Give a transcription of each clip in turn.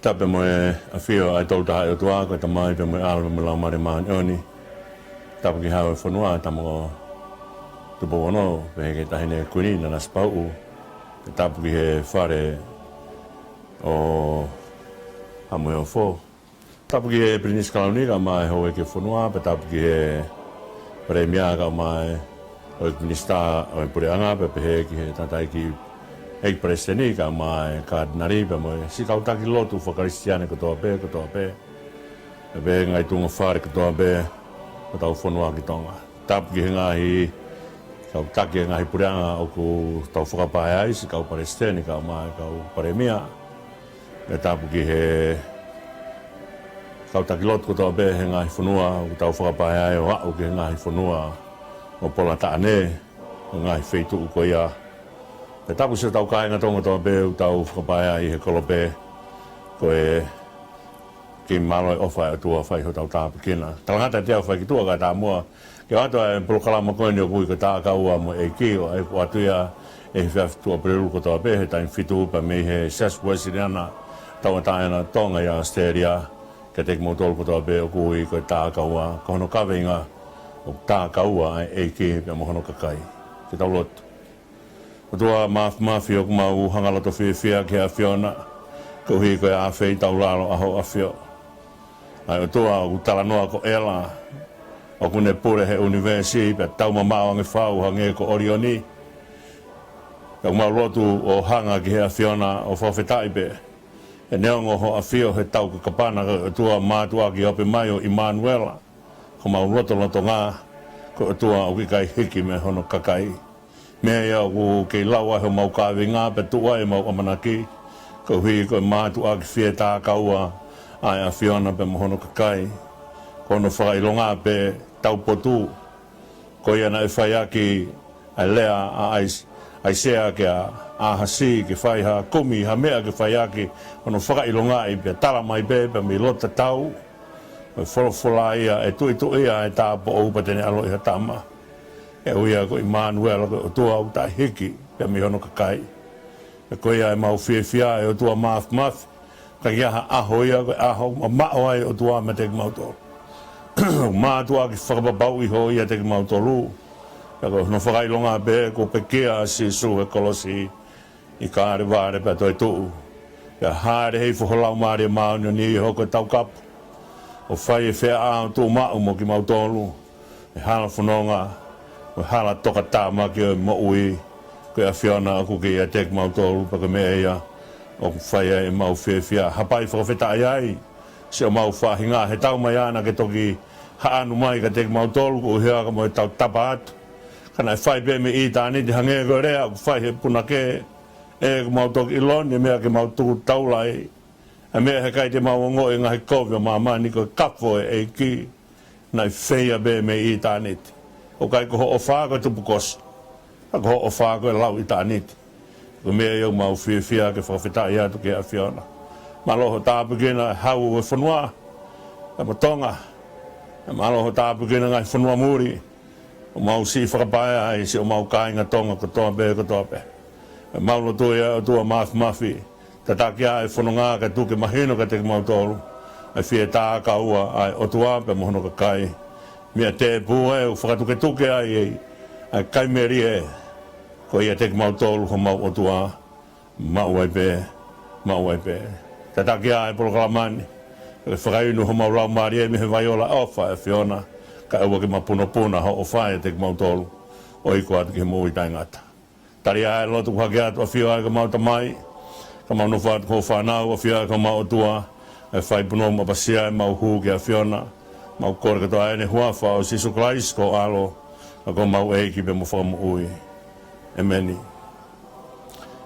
Tape mo a fio ai tau taha o tua ko tamai pe mo ala mo la mare man oni. Tape ki hawe whanua tamo tupo ono pe ke tahine kuni na spau. Tape ki he whare o hamoe o fo. Tape ki he Prinis Kalauni ka mai hoe ke whanua pe tape ki he Premia ka mai o Minista o Purianga pe he ki he tatai ki Hei preseni ka mai ka nari pe mo si ka utaki lotu fo kristiane ko to pe be ngai tunga fare ko to be ko tau fonua ki tonga tap ki nga hi ka utaki nga hi puranga o ku tau foka pa ai si ka preseni ka mai ka paremia e tap ki he ka utaki lotu ko to be nga hi fonua o tau foka pa ai o ki nga hi fonua o pola ta ne nga hi feitu ko ia. E tapu se tau kāinga tonga toa pe u tau whakapaia i he kolope ko e ki maloi ofa e tua whai ho tau tāpu kina. Talangata te au whai ki tua kai tā mua. Ke atua e polokalama koe ni o kui ka tā kaua mo e ki o e kuatuia e whiawhi tua peru ko toa pe he tain whitu upa me he saswesi riana tau a tāina tonga i Australia ke teki mo tolu ko toa pe o kui ko tā kaua ko hono kawinga o tā kaua e ki pe mo hono kakai. Ke tau lotu. O tua mafi o kumau hangaloto whiwhia ke a Fiona, ko hi koe a whei tau lalo aho a Fio. Ai o tua o talanoa ko ela, o kune pure he universi, pe tau mamao ange whau hange ko Orioni. Ka kumau lotu o hanga ki he a Fiona o whawhetai pe. E neongo ho a Fio he tau ka kapana o tua mātua ki ope mai o Immanuela. Ko mau loto ngā, ko o tua o ki kai hiki me hono kakai. Mea ia o kei laua he mau kāwe ngā pe tua e mau amanaki. Ko hui ko mātua ki whie tā kaua ai a Fiona pe mohono kakai. Ko no whakailonga pe tau potu. Ko ia na e whaiaki ai lea a aisea ke a ahasi ke whaiha kumi ha mea ke whaiaki. Ko no whakailonga i pe tala mai pe mi lota tau. Ko wholofola ia e tui ia e tā po upa tene alo iha tama. E uia ko Immanuel ko tua o ta hiki pe mi hono kakai. E ko ia e mau whiwhia e o tua maf. Ka ia aho ia ko aho mao ai o tua me teki mau tolu. Mā tua ki whakapapau i ho ia teki mau tolu. E ko no whakailonga pe ko pekea si su e kolosi i kāre wāre pe toi tuu. E haere hei whoholau maare maunio ni i hoko tau kapu. O whai e whea a o tū mau mo ki mau tolu. E hala whanonga. O hala toka tāma ki o mo ui, ko a Fiona aku ki a tek mau tolu pa ka mea ia, o whaia e mau whiwhia. Hapai whakawhetai ai, se o mau whahinga, he tau mai ana ke toki haanu mai ka tek mau tolu, ko hea ka mo e tau tapa atu. Kana e whai pe me i tāni, te hange ko rea, ko whai he puna ke, e ko mau toki iloni, e mea ke mau tuku taulai, e mea he kai te mau ongo e ngahi kovio maa ni ko kafo e ki, nai wheia pe me i tāni. O kai ko ho whāko tupu kosi. Ko ho whāko e lau i tāniti. Ko mea iau mau whiwhia ke whawhetai atu ke a Fiona. Maloho tāpu kena hau e whanua. E matonga. E maloho tāpu kena ngai whanua muri. O mau si whakapaia ai si o mau kāinga tonga ko toa pe ko toa pe. E maulo tua o tua mafi. Tataki a e whanunga ka tuke mahino ka teki mau tolu. E whie tā ka ua ai o tua pe mohono ka kai. Mea te pua e o whakatuke ai e ai kaimeri e ko ia teki mau tolu ho mau o tua mau ai pe tataki a e polokalamani e whakainu ho mau lau maari e me he vaiola ofa e Fiona ka ewa ki mapuna ho o whae teki mau tolu o i kua ki he mui tai ngata tari a e lotu kuhake atu a Fiona ka mau tamai ka mau nufa atu ko whanau a Fiona ka mau o tua e whai puno mapasia e mau huu ki a Fiona mau kore katoa ene huafa o Sisu Christ ko alo a ko mau eiki pe mo whakamu ui. E meni.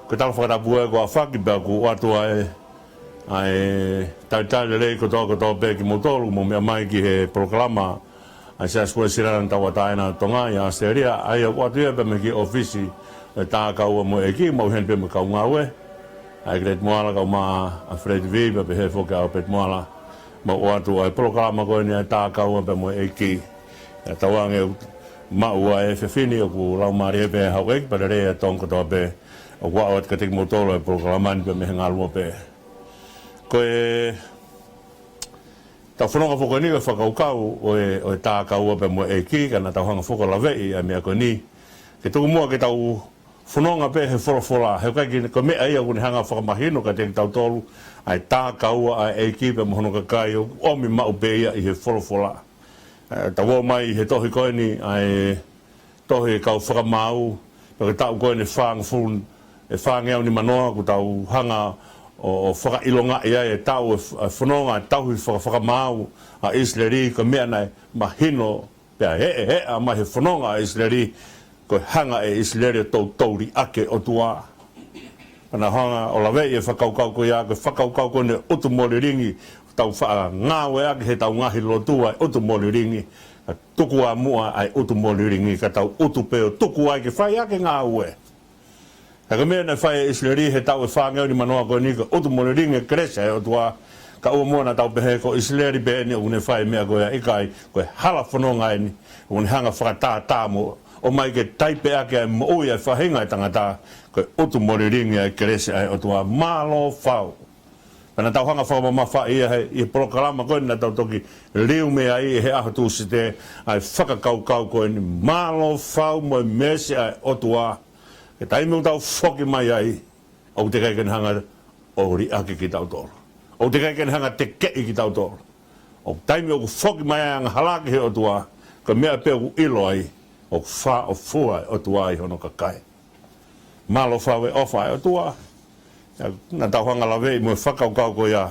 Ko tala whakatapu e ko a whaki pe ku atua e tai rei kotoa pe ki mo tolu mo mea mai ki he proklama a se asua sirana tawa taina tonga i Australia ai o atu e pe me ki ofisi e tā kaua mo eiki mau hen pe me kau ngawe. Ai kret moala kau maa a Fred Viva pe he whoka o pet moala ma o atu ai programa ko ni ta ka o pe mo e ki tawange ma o e fini o ku la mari pe ha we pa re tong ko be o wa o ka te mo tolo programa ni pe me nga lo pe koe tau whanonga whoko ni ka whakaukau o tā kaua pe mo e ki kana tau hanga whoko la vei a mea koe ni ke tuku mua ke tau whanonga pe he whorowhora he kai ki ko mea ia kuni hanga whakamahino ka te tau tolu ai tā kaua ai e ki pe mo hono ka kai o omi mau pe ia i he whorowhora tau o mai he tohi koe ni ai tohi kau whakamau pe ke tau koe ni whang fun e whangea ni manoa ku tau hanga o whakailonga ia e tau e whanonga tau i whakamau a Isleri ko mea nei mahino pia he a mai he whanonga a Isleri ko hanga e Isleri tau tauri ake o tua ana hanga o lawe e whakaukau ko ia ko whakaukau ko ne utu mori ringi tau wha ngāwe ake he tau ngahi lotua e utu mori ringi tuku a mua ai utu mori ringi ka tau utu peo tuku ai ke whai ake ngāwe ka mea na whai Isleri he tau e whangeo ni manoa ko ni ka utu mori ringi kresa e o tua ka ua mua na tau pehe ko Isleri be ni une whai mea ko ia ikai ko e hala whanonga e ni une hanga whakatā mo o mai ke taipe ake ai mo ui ai whahinga e tangata ko e utu mori ringi e kresa e o tua malo whau kana tau hanga whakamama whai ia he i prokalama ko na tau toki riu mea i he aho tūsi te ai whakakaukau ko ni malo whau mo e mese ai o tua e taimeu tau whoki mai ai o te kai ken hanga o ri ake ki tau toro o te kai ken hanga te kei ki tau toro o taimeu ku whoki mai ai anga halaki he o tua ka mea peo ku ilo ai o wha o fua o tua ai hono ka kai malo whau e ofa ai o tua na tau hanga lawe mo e whakaukau ko ia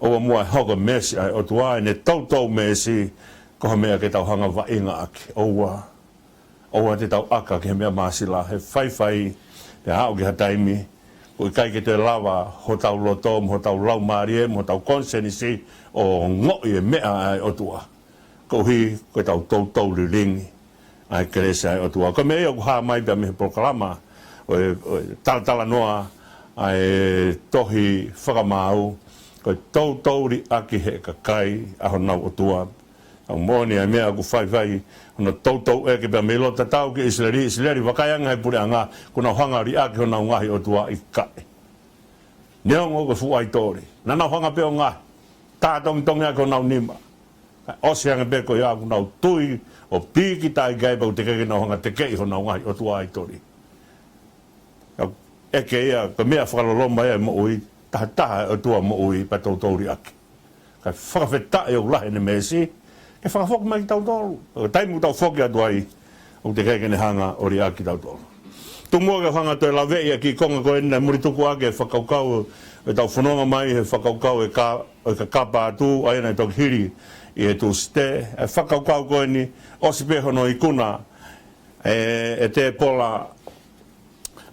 o mua hoko mesi ai o tua ai ne tau mesi ko mea ke tau hanga wa inga ake oua te tau aka ke mea masila he whai te hao ki hataimi ko i kai ke te lawa ho tau loto ho tau lau marie ho tau konsenisi o ngoi e mea ai o tua ko hi ko tau ringi ai keresa ai o tua ko mea ku haa mai pia me proklama o tala noa ai tohi whakamau ko tau ri aki he ka kai aho nau o tua au moni ai mea ku whai no tau e ke pe me lo tau ke Isleri wakaianga he pure anga kuna hanga ri ake hona ngahi o tua i kai neo ngo fu ai tori na hanga pe ngahi ta tong ya ko na nima o se anga be ko ya ku na tui o piki tai gai ba te ke na hanga te ke hona ngahi o tua ai tori e ke ia ko mea whakalo lomba e mo ui taha o tua mo ui pa tau ri ake ka whakawheta e o lahe ne mesi e whakawhok mai tau tolu. O taimu tau whoki atu ai o te keikene hanga o ri aki tau tolu. Tu mua ke hanga toi lawe ia ki konga ko ena muri tuku ake e whakaukau e tau whanonga mai he whakaukau e ka kapa atu ai nei tau hiri i e tu ste e whakaukau ko eni osi pehono i kuna e te pola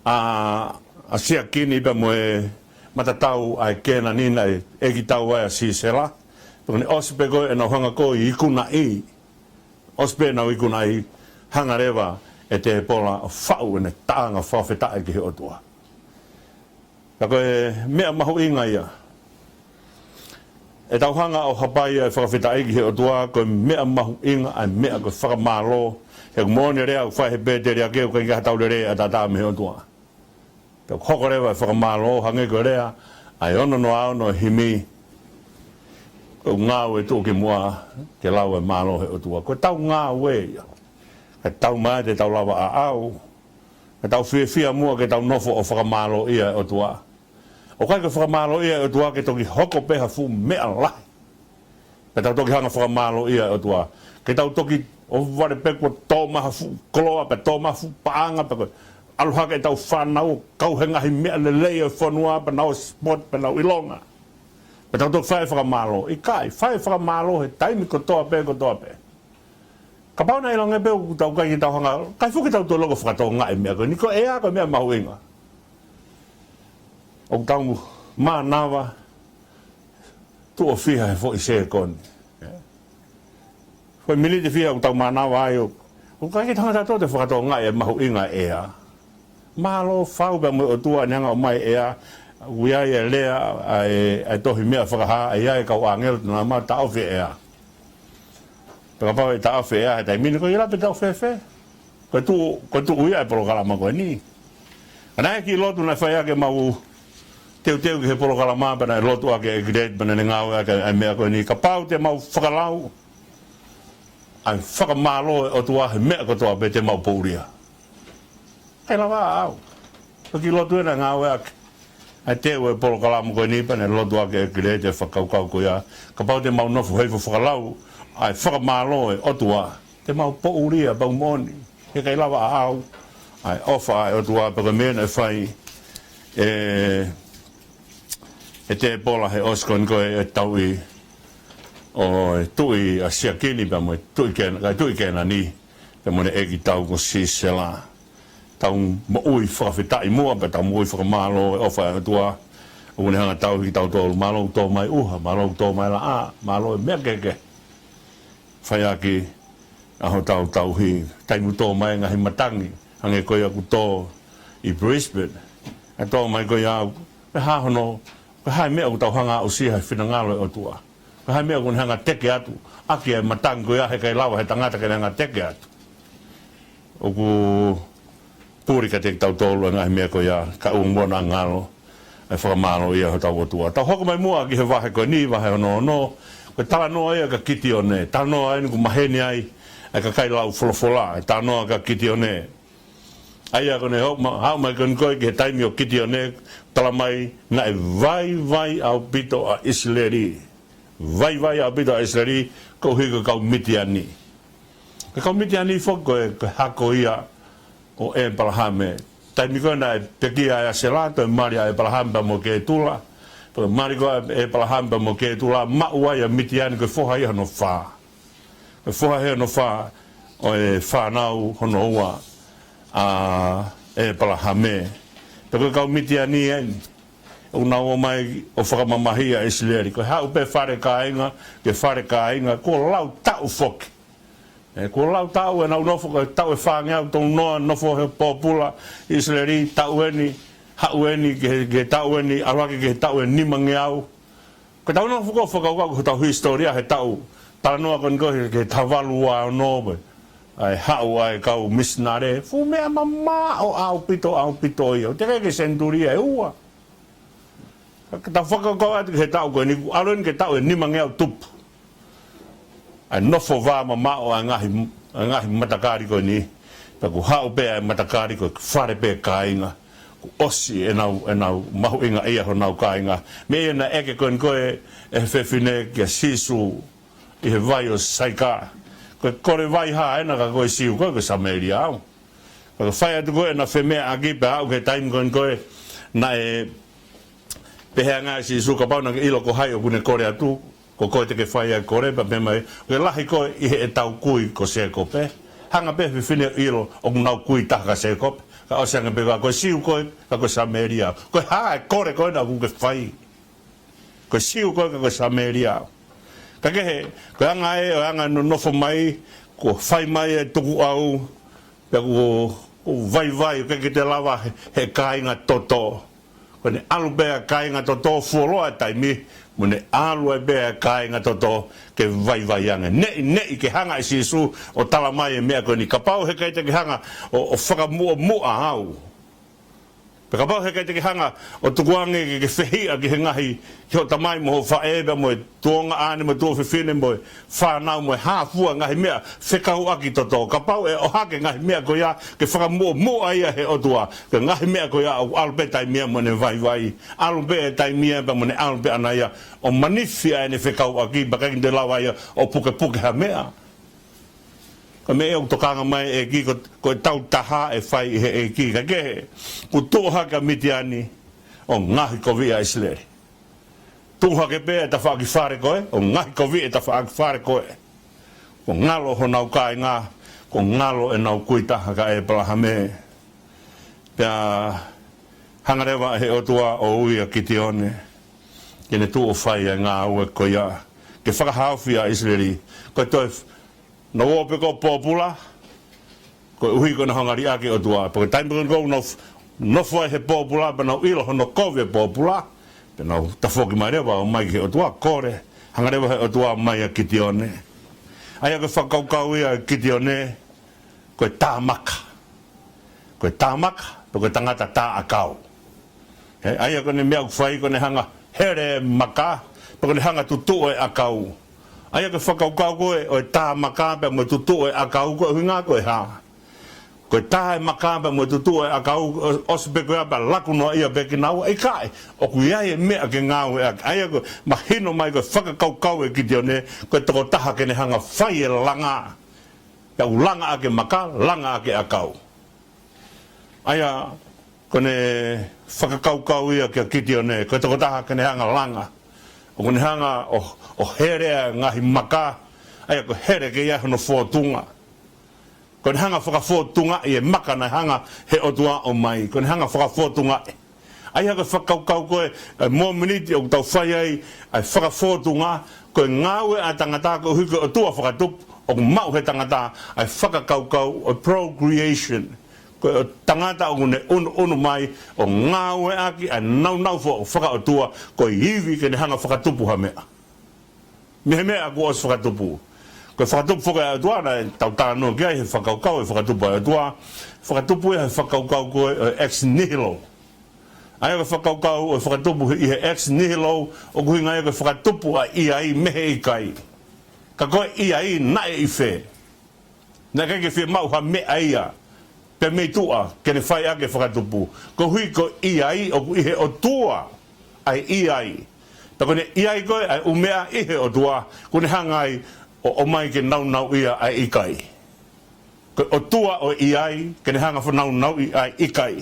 a sia kini ipa mo e matatau ai kena nina e ki tau ai a sisela Tone ospe ko e na hanga ko i kuna i. Ospe na i kuna i hanga rewa e te pola o whau e ne taanga whawheta e ki he otua. Ka koe mea mahu inga ia. E tau hanga o hapai e whawheta e ki he otua koe mea mahu inga ai mea koe whakamalo. He kumone rea ku whahe pete rea keo kai kaha tau rea a tata me he otua. Ka hoko rewa e whakamalo hange ko rea ai ono no ao no himi. Ko ngāwe tō ke mua ke lau e mālo he o tua. Ko tau ngāwe ia. Ka tau mai te tau lawa a au. Ka tau whia mua ke tau nofo o whakamālo ia o tua. O kai ke whakamālo ia o tua ke toki hoko peha fu mea lai. Ka tau toki hanga whakamālo ia o tua. Ke tau toki o ware peko tō maha fu koloa pe tō maha fu paanga pe koe. Aluha ke tau whanau kauhengahi mea lelei o whanua pe nau sport pe nau ilonga. Pe tau toki whae whakamālo, i kai, whae whakamālo he taimi ko toa pe. Ka pauna ilonga pe o tau kai ki tau hanga, kai fuki tau tō logo whakatoa ngai mea koe, niko ea koe mea mahu inga. O tau mā nawa, tu o whiha he fo i se koni. Koe militi whiha o tau mā nawa ai o kai ki tanga tau te whakatoa ngai e mahu inga ea. Mālo whau pe mo o tua nyanga o mai ea, Uia e lea ai tohi mea whakaha ai ai kau angel na ma tau whi ea. Paka pau e tau whi ea, tai mini ko i rape tau whi. Ko tu uia e prokalama koe ni. Kana e ki lotu na whai ake mau teu ke polo kala ma bana lotu ake grade bana ngau ake ai mea ko ni ka pau te mau whakalau ai whakamalo o tua he mea ko tua pe te mau pouria kai lawa au ki lotu ena ngau ake ai teu e polo kala mo ko ni bana lotu ake grade e whakaukau ko ia ka pau te mau nofu hei whakalau ai whakamalo o tua te mau pouria bau moni he kai lawa au ai ofa ai o tua pe ka mena e whai e te pola he oskon ko e taui o tui a siakini pa mo tui kena ni pe mo e ki tau ko sisela tau mo ui whakawhitai mua pe tau mo ui whakamalo e ofa e tua o ne hanga tau ki tau tolu malo tō mai uha malo tō mai la a malo e mea keke whaiaki aho tau hi taimu tō mai ngahi matangi hange koe aku tō i Brisbane e tō mai koe au e hahono ka hai mea ko tau hanga o si hai whinangalo o tua. Ka hai mea ko ni hanga teke atu. Aki e matango ia he kai lawa he tangata ke hanga teke atu. O ku puri ka teke tau tolu e ngahi mea ko ia ka umona ngalo. E whakamalo ia ho tau o tua. Tau hoko mai mua ki he wahe ko ni wahe ono no. Ko tala noa ia ka kiti o ne. Tala noa ai ni ku maheni ai. E ka kai lau folofola. E tala noa ka kiti o ne. Aia kone hau mai kone koe ki he taimi o kiti o ne tala mai na e vai au pito a Isleri. Vai au pito a Isleri ko hiko kau miti ani. Ka kau miti ani foko e hako ia o e palahame. Taimi koe na e peki a selato e maria e palahame mo ke tula. Pero mari koe e palahame mo ke tula maua ia miti ani koe foha ia no wha. Koe foha ia no wha o e whanau hono ua. E palahame pero kau miti ani en o na o mai o whakamamahia e sileri ko hau pe whare kāinga ke whare kāinga ko lau tau whoki ko lau tau e nau nofo ko tau e whangea tong noa nofo he popula i sileri tau eni hau eni ke tau eni arwaki ke tau eni nimangi au ko tau nofo ko whakauka ko tau historia he tau tala noa kon ko ke tawalua o nobe ai hau ai kau misnare fu mea mama o au pito io te ke senturia e ua ta foka ko at ke tau ko ni alon ke tau ni mangea tup ai no fo va mama o ngahi matakari ko ni ta ku hau pe matakari ko fare pe kainga ku osi e nau mahu inga ia ho nau kainga me na eke kon ko e fefine ke sisu i he vai o saika ko kore vai ha ena ka ko siu ko sameria au ko fai atu ko na feme aki pa au ke time kon ko na e pehanga si su ka pa na ilo ko hai o kune kore atu ko te ke fai a kore pa me mai ko lahi ko i e tau kui ko se ko pe hanga pe fine ilo o na kui ta ka se ko ka o se nga pe ko siu ko ka ko sameria ko ha kore ko na ku ke fai ko siu ko sameria Kake ko anga e anga no fo mai ko fai mai e tuku au pe ko vai ke te lava he kainga toto ko ne alu be kainga toto folo a taimi mo ne alu be kainga toto ke vai anga ne ke hanga sisu o tala mai me ko ni kapau he kai te hanga o whaka mu au pe kapau he kai te hanga o tukuange ke fehia ke ngahi Kio tamai mo whaeba mo tuonga ane mo tuo whiwhine mo whanau mo hāfua ngahi mea whekau aki toto. Ka pau e o hake ngahi mea ko ia ke whakamua ia he otua. Ke ngahi mea ko ia o alpe tai mea mo ne vai. Alpe tai mea pa mo ne alpe ana ia. O manifia e ne whekau aki bakakin te lawa ia o puke ha mea. Ka me e o tokanga mai e ki ko tau taha e whai e ki. Ka kehe, ku tuoha ka mitiani o ngahi ko via Isleri. Tuha ke pe ta fa ki fare koe o ngahi ko vi ta fa ki fare koe ko ngalo ho nau kai nga ko ngalo e nau kuita ka e palahame ta hangarewa he o tua o uia kitione ke ne tu o fai nga o ko ya ke fa hafia Israeli ko to no o pe ko popula ko ui ko na hangari ake o tua porque time go no foi he popula pa no ilo no kove popula Penau tafoki mai rewa o mai ke o tua kore. Hanga rewa o tua mai a kitione. Aia ke whakaukau ia kitione. Koe tāmaka. Koe tāmaka, pe koe tangata tā akau. Aia ko ne mea whai ko ne hanga here maka, pa ko ne hanga tutu e akau. Aia ko whakaukau koe o tā maka pe mo tutu e akau ko hinga koe ha. Ko tā e maka pe mo tutu e akau os pe koe apa laku no ia pe ki nau e kai. O ku ia e mea ke ngau e aia ko mahino mai ko whakaukau e ki teo ne ko toko taha ke ne hanga whai e langa. Ia u langa ake maka, langa ake akau. Aia ko ne whakakaukau ia kia kiti o ne, koe toko taha kene hanga langa. O kone hanga o herea ngahi maka, aia ko here ke ia hono fōtunga. Kone hanga whakafōtunga i e maka na hanga he otua o mai, kone hanga whakafōtunga. Aia ko whakaukau koe, mō miniti o tau whai ai, ai whakafōtunga, koe ngāwe a tangata ko huko o tua whakatup, o mau he tangata, ai whakakaukau o procreation. Ko tangata o ne unu mai o ngāwe aki a nau fo whaka o tua ko hiwi ke ne hanga whakatupu ha mea. Mehe mea ko os whakatupu. Ko whakatupu whaka o tua na tau tāno kia he whakaukau e whakatupu o tua. Whakatupu e he whakaukau ko e ex nihilo. Aia ko whakaukau o whakatupu i he ex nihilo o kuhi ngai ko whakatupu a iai mehe i kai. Ka koe iai nae i whe. Na keke whe mau ha mea ia. Pe mei tua, kene whai ake whakatupu. Ko hui ko iai o ihe o tua ai iai. Ta kone iai koe ai umea ihe o tua, kone hangai o mai ke nau ia ai ikai. Ko o tua o iai, kene hanga wha nau i ai ikai.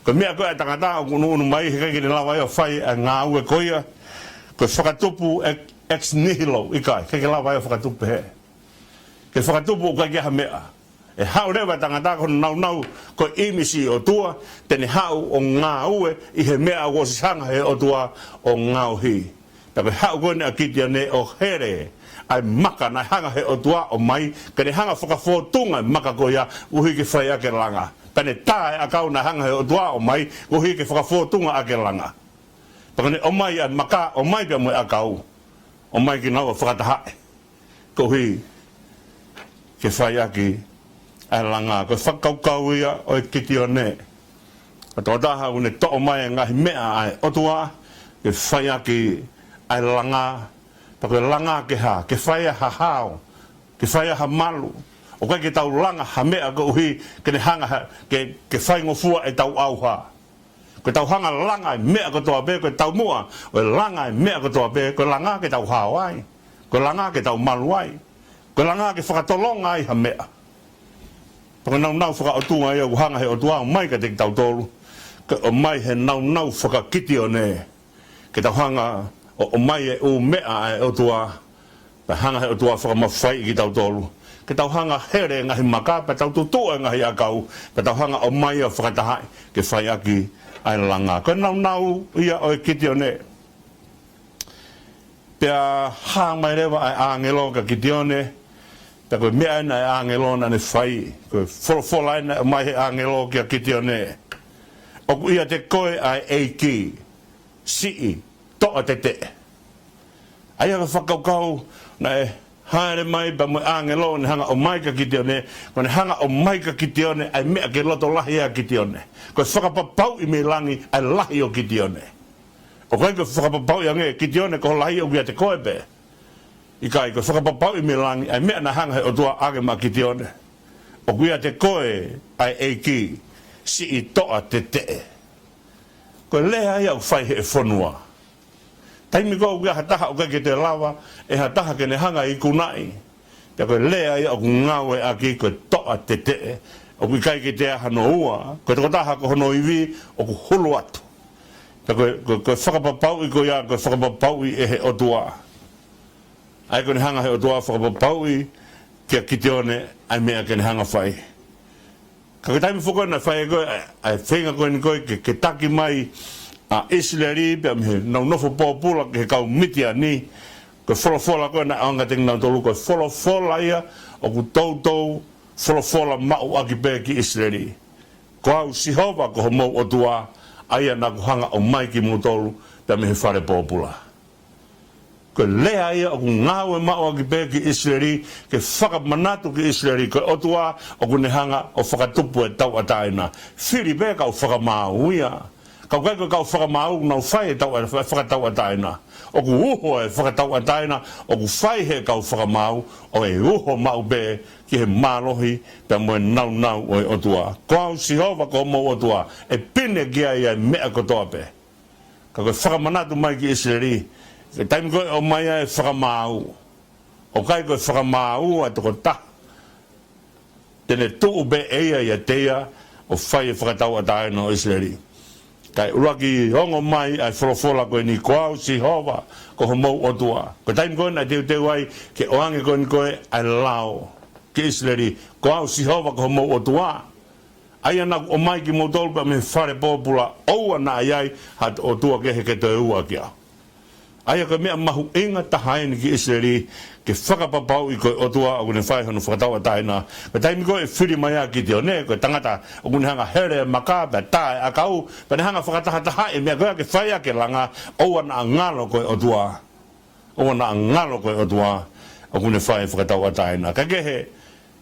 Ko mea koe ai tangata o kunu mai, he kai kene lawa ia whai a ngā ue koia, ko whakatupu ex nihilo ikai, kai ke lawa ia whakatupu he. Ke whakatupu o kai ke ha mea. E hau rewa tangata ko nau ko imisi o tua, tene hau o ngā ue i he mea o sanga he o tua o ngau hi. Tako hau koe ne a kitia ne o here, ai maka na hanga he o tua o mai, kene hanga whakafōtunga maka ko ia uhi ke whai ake langa. Pene tae a kau na hanga he o tua o mai, uhi ke whakafōtunga ake langa. Tako ne o mai a maka o mai pia moe a kau, o mai ki nau a whakatahae. Ko hui ke whai ake ai langa, ko whakaukau ia o e kiti o ne. Ka tō taha une to'o mai ngahi mea ai otua, ke whai aki ai langa, pa koe langa ke ha, ke whai ha hao, ke whai ha malu, o kai ke tau langa ha mea ko uhi, ke ne hanga ke whai ngofua e tau au ha. Ko tau hanga langa e mea ko toa be, ko tau mua, o langa e mea ko toa be, ko langa ke tau hao ai, ko langa ke tau malu ai, ko langa ke whakatolonga ai ha mea. Paka nau whakaotunga ia hanga he o tua o mai ka te tau tolu. Ka o mai he nau whakakiti o ne. Ke tau hanga o mai e o mea e o tua. Pa hanga he o tua whakamawhai ki tau tolu. Ke tau hanga here ngahi maka, pa tau tutua ngahi akau. Pa tau hanga o mai o whakatahai ke whai aki ai langa. Ka nau ia o e kiti o ne. Pea hang mai rewa ai angelo ka kiti o ne. Ta koe mea ina e angelo na ne whai, koe wholofola ina mai he angelo kia kiti o ne. O ku ia te koe ai eiki, sii, toa te te. Aia ka whakaukau na e haere mai pa mo angelo ne hanga o mai ka kiti o ne, kone hanga o mai ka kiti o ne ai mea ke loto lahi a kiti o ne. Koe whakapapau i me langi ai lahi o kiti o ne. O koe whakapapau i ange kiti o ne ko lahi o kia te koe pe. I kai ko whakapapau i me langi, ai mea na hanga he o tua age ma ki te one. O kuia te koe ai eiki, si i toa te te. Koe lea ia u whai he e whanua. Taimi ko kuia hataha o kai ke te lawa, e hataha ke ne hanga i kunai. Pea koe lea ia o ngawe a ki koe toa te te. O kui kai ke te hano ua, koe toko taha ko hono iwi, o ku hulu atu. Pea koe whakapapau i koe ia, koe whakapapau i e he o tua. Ai kone hanga he o tua whakapapaui kia kite one ai mea kene hanga whai. Ka ke taimi whukoi na whai e koe, ai whenga koe ni koe ke taki mai a Israeli, pia mihe nau nofo pōpula ke he kau mitia ni, koe wholofola koe na anga tengi nau tolu koe wholofola ia o ku tautou wholofola mau aki pē ki Israeli. Ko au sihova ko ho mau o tua, aia na ku hanga o mai ki mu tolu, pia mihe whare pōpula. Ko lea ia o ku ngāwe mao ki pē ki Israeli, ke whakamanatu ki Israeli, ko otua o ku nehanga o whakatupu e tau ataina. Whiri pē kau whakamāu ia, Kau kai ko kau whakamau nau whai e whakatau ataina. O ku uho e whakatau ataina, o ku whai he kau whakamau, o e uho mau be ki he mālohi pe moe nau o e otua. Ko au sihova ko mo otua, e pine kia ia mea kotoa pe. Ka koe whakamanatu mai ki Israeli, ke taimi koe o mai e whakamau. O kai koe whakamau a toko ta. Tene tuu be eia ia teia, o whai e whakatau ataina o Israeli. Kai uraki hongo mai ai wholofola koe ni koau si hova ko homou otua. Ko taimi koe na teu ai ke oange koe ni koe ai lao ki Israeli koau si hova ko homou otua. Ai ana o mai ki motolpa me whare pōpula oua na ai hat otua ke he ke te ua kia. Ai ka mea mahu inga tahaini ki Israeli ke whakapapau i koe otua o kune whai honu whakatau ataina. Ko taimi koe whiri mai a ki te o ne, koe tangata o kune hanga here maka pe tae a kau, pe ne hanga whakatahataha e mea koe ke whai a ke langa oua na ngalo koe otua. Oua na ngalo koe otua o kune whai whakatau ataina. Ka kehe,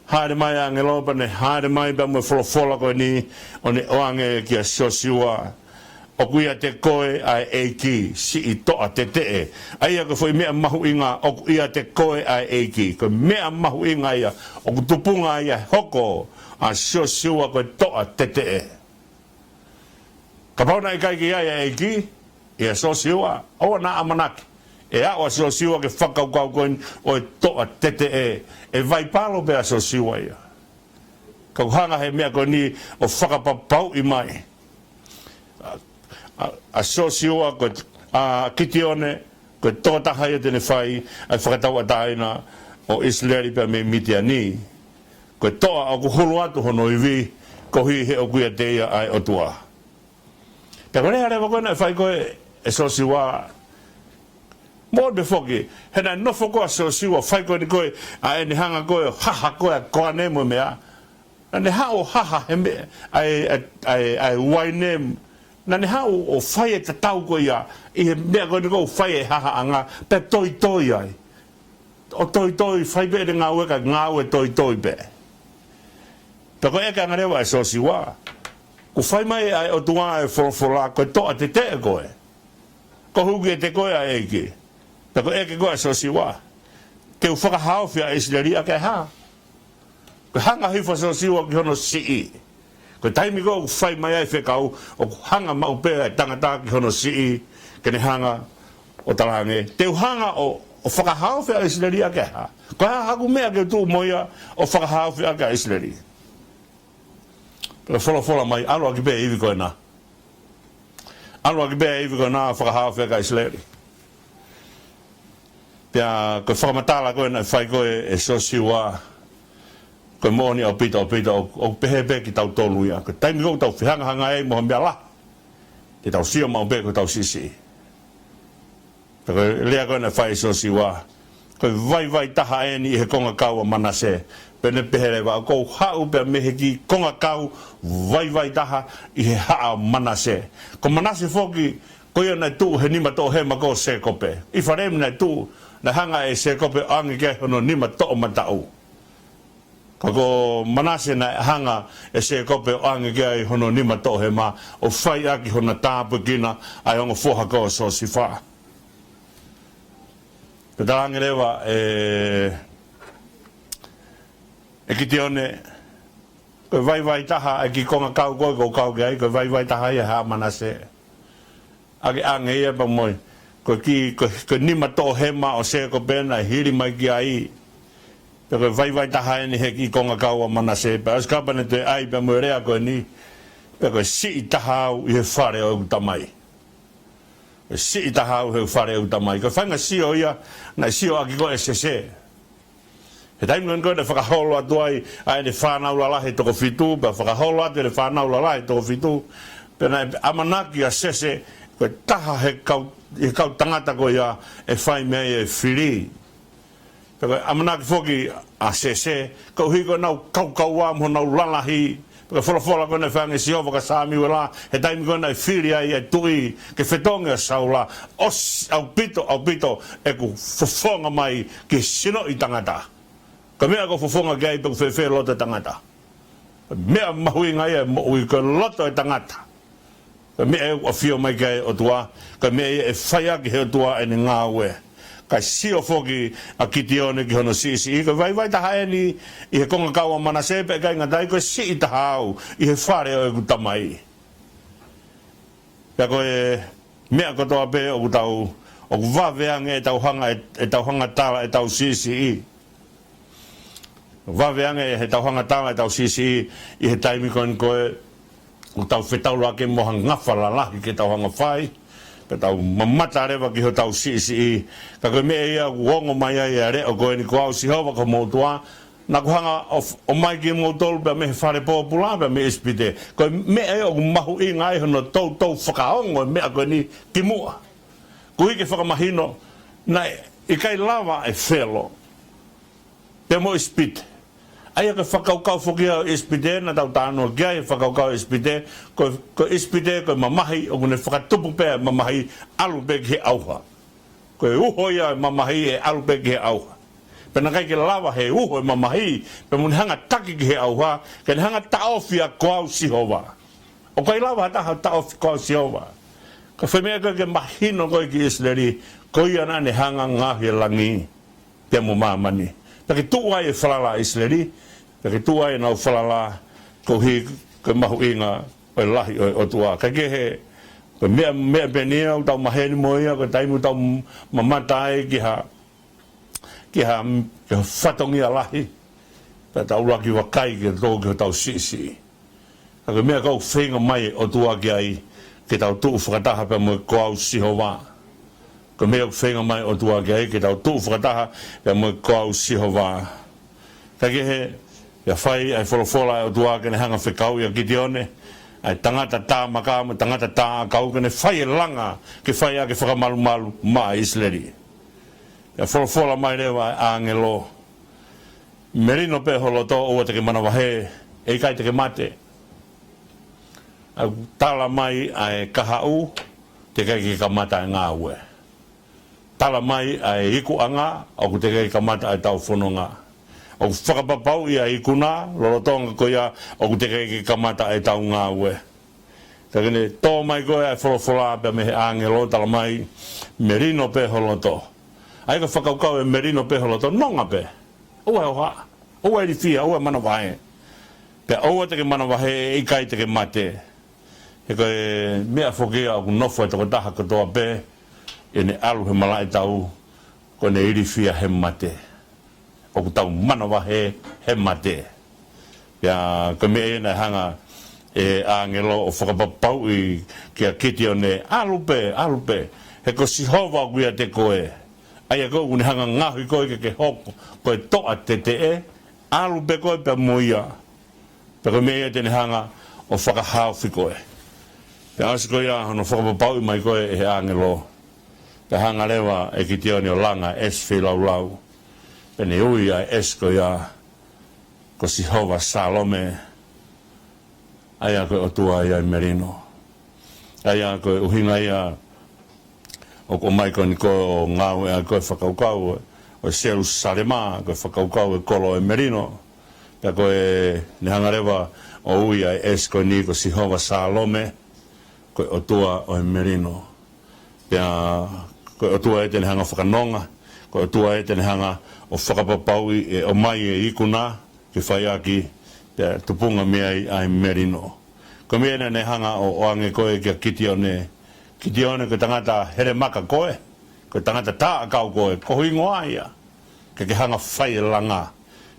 haere mai a ngelopa ne haere mai pa mwe wholofola koe ni o ne oange ki a siosiua. O kuia te koe ai eiki si i toa te tee. Aia ko foi mea mahu inga o kuia te koe ai eiki. Ko mea mahu inga ia o kutupunga ia hoko a siosiua koe toa te tee. Ka pauna i kai ki ai eiki, ia siosiua, oa na amanaki. E awa siosiua ke whakaukau koe o e toa te tee. E vai palo pe a siosiua ia. Ka hanga he mea koe ni o whakapapau i mai. A sosioa ko a kitione ko totaha ia tene whai ai whakatau ataina o Israeli pe me mitiani ko toa o kuhulu atu hono iwi ko hi he o kuia teia ai otua. Te kone hare wako na whai koe e sosioa mo be foki hena nofo koa sosioa whai koe ni koe a eni hanga koe haha koe a koa nemo mea na ne hao haha he me ai wainem na ne hao o whai e te tau ko ia, i he mea koe ni kou whai e haha anga, pe toi ai. O toi, whai pe e ngā ueka, ngā ue toi pe. Pe koe eka ngarewa e sosi wā. Ko whai mai ai o tunga e wholofola, koe toa te te koe. Ko huki e te koe a eiki. Pe koe eka koe e sosi wā. Ke u whakahao whia e Israeli a kei haa. Koe hanga hifa sosi wā ki hono sii. Ko taimi ko whai mai ai whekau o hanga mau pēa e tangata ki hono sii kene hanga o talange. Te hanga o whakahao whea Israeli a keha. Ko haku mea ke tū moia o whakahao whea ka Israeli. Pero whola mai aloa ki pēa iwi koe nā. Aloa ki pēa iwi koe nā whakahao whea ka Israeli. Pea koe whakamatala koe nā whai koe e sosiua koe mōni au pita o pehepe ki tau tolu ia. Koe taimi kou tau whihangahanga e moha mea la. Te tau sio mau pe koe tau sisi. Koe lea koe na whai sosi wā. Koe vai taha e ni he konga kau a manase. Pene pehere wā. Kou hau pe mehe ki konga kau vai taha i he haa manase. Ko manase foki koe ia nai tū he nima tō he mako se kope. I wharem nai tū na hanga e se kope angi ke hono nima tō matau. Ko manase na hanga e se kope o ange kia i hono nima tohe ma o whai aki hona tāpu kina ai ongo whoha koa so si wha. Ko tarangi rewa e ki te one ko vai taha e ki konga kau koe ko kau kia ko vai taha ia haa manase. Ake ange ia pa moi ko nima tohe ma o se kope na hiri mai kia i. Pero vai taha ni he ki konga kau a manase pe as kapane te ai pe mo rea ko ni pe si taha i he whare o tamai si taha o he whare o tamai ko whanga si o ia na si o aki ko e sese he taimi ko ne whakaholo atu ai ne whanau la lahe toko fitu pe whakaholo atu ne whanau la lahe toko fitu pe na amanaki a sese ko taha he kau tangata ko ia e whai mea e whiri. Amanaki foki a sese, kau hiko nau kau mo nau lalahi, wholofola kone whange si ovo ka sāmi wala, he taimi kone ai whiri ai e tui, ke whetonga saula, os au pito e ku fofonga mai ki sino i tangata. Ka mea ko fofonga ki ai pe ku whewhe loto tangata. Mea mahui ngai e mo ui ko loto i tangata. Ka me e afio mai kai o tua, ka me e whaia ki he tua e ni ngāwe. Ka sio foki a kitione ki hono sisi. Ka vai ta hae ni i he konga kaua mana sepe kai ngatai ko si i ta hau i he whare o e kutamai. Ka koe mea kotoa pe o kutau o waweange e tau hanga tala e tau sisi i. Waweange e tau hanga tala e tau sisi i he taimi koe o tau whetau lake moha ngawhala lahi ke tau hanga whai. Ka tau mamata rewa ki ho tau sisi i. Ka koe mea ia uongo mai ai a re o koe ni ko au sihowa ko moutua. Na ko hanga o mai ki moutolu pia me he whare pōpula pia me ispite. Koe mea ia o mahu i ngai hono tau whakaongo mea koe ni ki mua. Ko hike whakamahino na i kai lava e whelo. Pia mo ispite. Aia ka whakaukau whukia o ispite, na tau tānoa kia e whakaukau ispite, ko ispite koe mamahi, o kune whakatupu pēr mamahi alu pē ki he auha. Koe uhoia e mamahi e alu pē ki he auha. Pena kai ke lawa he uho e mamahi, pe muni hanga taki ki he auha, ke hanga taofia koau sihova. O kai lawa taha taofi koau sihova. Ka whemea koe ke mahino koe ki isleri, koe ana ne hanga ngahi langi, te mo mamani. Taki tua e whalala isleri, taki tua e nau whalala ko hi ko mahu inga o lahi o tua. Ka ke he, ko mea penia o tau maheni moia, ko taimu tau mamatai ki ha whatongi a lahi. Pa tau laki wakai ki tō ki tau sisi. Ka ke mea kau whenga mai o tua ki ai, ki tau tuu whakataha pa mo koau siho wā. Ko mea whenga mai o tua ki ai, ki tau tuu whakataha pa mo koau siho wā. Ka ke he, ia whai ai wholofola o tua kene hanga whekau ia kitione, ai tangata tā makama, tangata tā kau kene whai e langa ke whai a ke whakamalu maa isleri. Ia wholofola mai rewa a angelo. Merino pe holoto ua teke mana wahe, e kai teke mate. Au tala mai ai kahau, te kai ki kamata e ngā ue. Tala mai ai iku anga, au te kai kamata ai tau whanonga. O whakapapau ia ikuna, lolotonga ko ia, o te kai kamata ai tau ngā ue. Tā kene, tō mai koe ai wholofola pia me he angelo, tala mai, merino pe holoto. Ai ka whakaukau e merino pe holoto, nonga pe. Oa e oha, oa e rifia, oa e mana wahe. Pea oa teke mana wahe, e kai teke mate. He koe mea whokia o kunofo e toko taha katoa pe, e ne alu he malai tau, ko ne irifia he mate. O ku tau mana wahe he mate. Pea ko mea ena hanga e angelo o whakapapau i kia kiti o ne alupe. He ko sihova kuia te koe. Aia koe kune hanga ngahui koe ke hoko, koe toa te e, alupe koe pea moia. Pea ko mea tene hanga o whakahauwhi koe. Pea asi koe ia hono whakapapau i mai koe e he angelo. Pea hanga lewa e kiti o ni o langa es whilau. Pene ui a esko ia ko Sihova Salome aia koe o tua ia i merino. Aia koe uhinga ia o ko mai koe ni koe o ngau ea koe whakaukau o Seru Sarema koe whakaukau e kolo e merino. Pea koe ni hangarewa o ui a esko ni ko Sihova Salome koe o tua o e merino. Pea koe o tua e tene hanga whakanonga, koe o tua e tene hanga o whakapapau e o mai e ikuna ke whaiaki te tupunga mea i ai merino. Ko mea ne hanga o ange koe kia kitione ko tangata here maka koe, ko tangata taa kau koe, ko hui ngoa ia, ke hanga whai langa.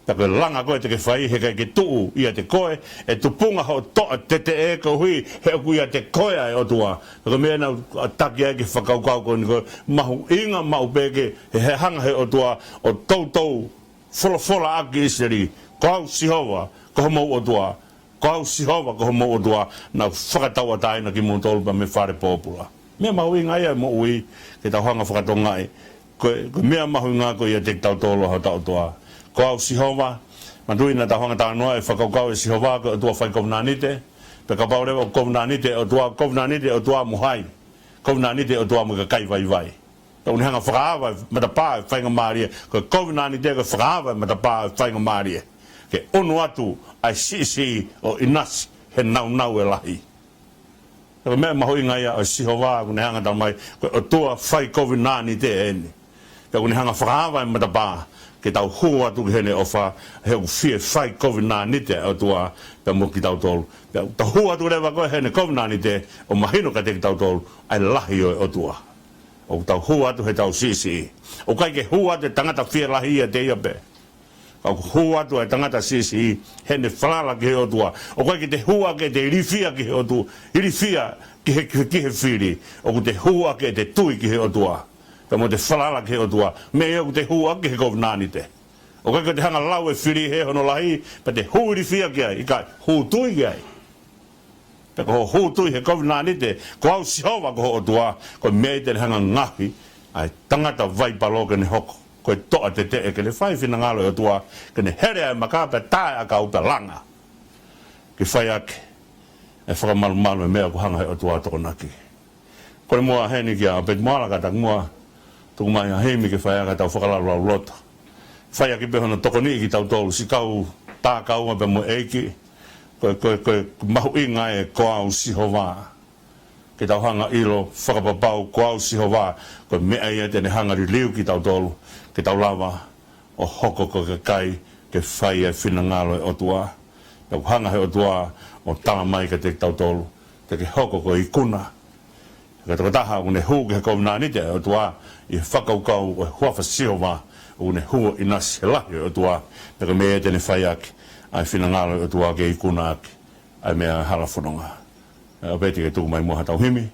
Ta koe langa koe te ke whai he kai ke tuu ia te koe, e tupunga ho toa te e ko hui he oku ia te koe ai o tua. Ko mea na taki ai ke whakaukau koe ni koe, mahu inga mahu peke he hanga he o tua o tautou whola aki iseri, ko au Sihova, ko homo o tua, ko au Sihova, ko homo o tua, na whakataua taina ki mō tolpa me whare pōpula. Mea mahu inga ia mo ui, ke tau hanga whakatonga ai, ko mea mahu inga ko ia te tau tolo hau tau toa. Ko au Sihova, mandui na tahonga tānoa e whakaukau e Sihova ko o tua whai kovnanite, pe ka paurewa o kovnanite o tua muhai, kovnanite o tua mga kai vai. Tau ni hanga whakaawa matapā e whainga māria, ko kovnanite ko whakaawa matapā e whainga māria. Ke onu atu ai sisi o inasi he nau e lahi. Ko me maho inga ia o sihova ko ne hanga tamai ko o tua fai COVID-19 te eni. Ko ne hanga whakahawa e matapa ke tau hua tu hene ofa he u fie fai COVID-19 te o tua pe mo ki tau tolu. Tau hua tu rewa koe hene COVID-19 te o mahino ka te ki tau tolu ai lahi o tua. O tau hua tu he tau sisi. O kai ke hua te tangata fie lahi ia te ia pe. O hua tu e tangata sisi hene whalala ki he o tua. O kai ke te hua ke te irifia ki he o tua. Irifia ki he whiri. O te hua ke te tui ki he o tua. Ka mo te whalala ki he o tua. Me e o te hua ki he COVID-19 te. O kai ke te hanga lau e whiri he hono lahi. Pa te hu irifia ki ai. I kai hu tui ki ai. Pa ko hu tui he COVID-19 te. Ko au sihowa ko ho o tua. Ko me te hanga ngahi. Ai tangata vai palo ke ne hoko. Ko e toa te e ke le whai whina ngalo e o tua, ke ne here ai makapa tae a ka uta langa. Ke whai ake, e whakamalu e mea ko hanga he o tua toko naki. Ko le mua heni ki a pet moala ka tak mua, tuku mai a heimi ke whai aka tau whakalaru au lota. Whai ake pehono toko ni ki tau tolu, si kau tā kaunga pe mo eiki, ko mahu inga e ko au sihova. Ke tau hanga ilo, whakapapau, ko au sihova, ko mea ia tene hanga ri liu ki tau tolu. Ke tau lava o hoko ko ke kai ke whai e whina ngalo e otua. Tau hanga he otua o tala mai ke te tau tolu. Te ke hoko ko i kuna. Ke tau taha o ne hu ke kou nani te otua i whakaukau o huafa siova o ne hu i nasi he lahi e otua. Te ke mea tene whai ake ai whina ngalo e otua ke i kuna ake. Ai mea hala whanonga. O peti ke tuku mai mua tau himi.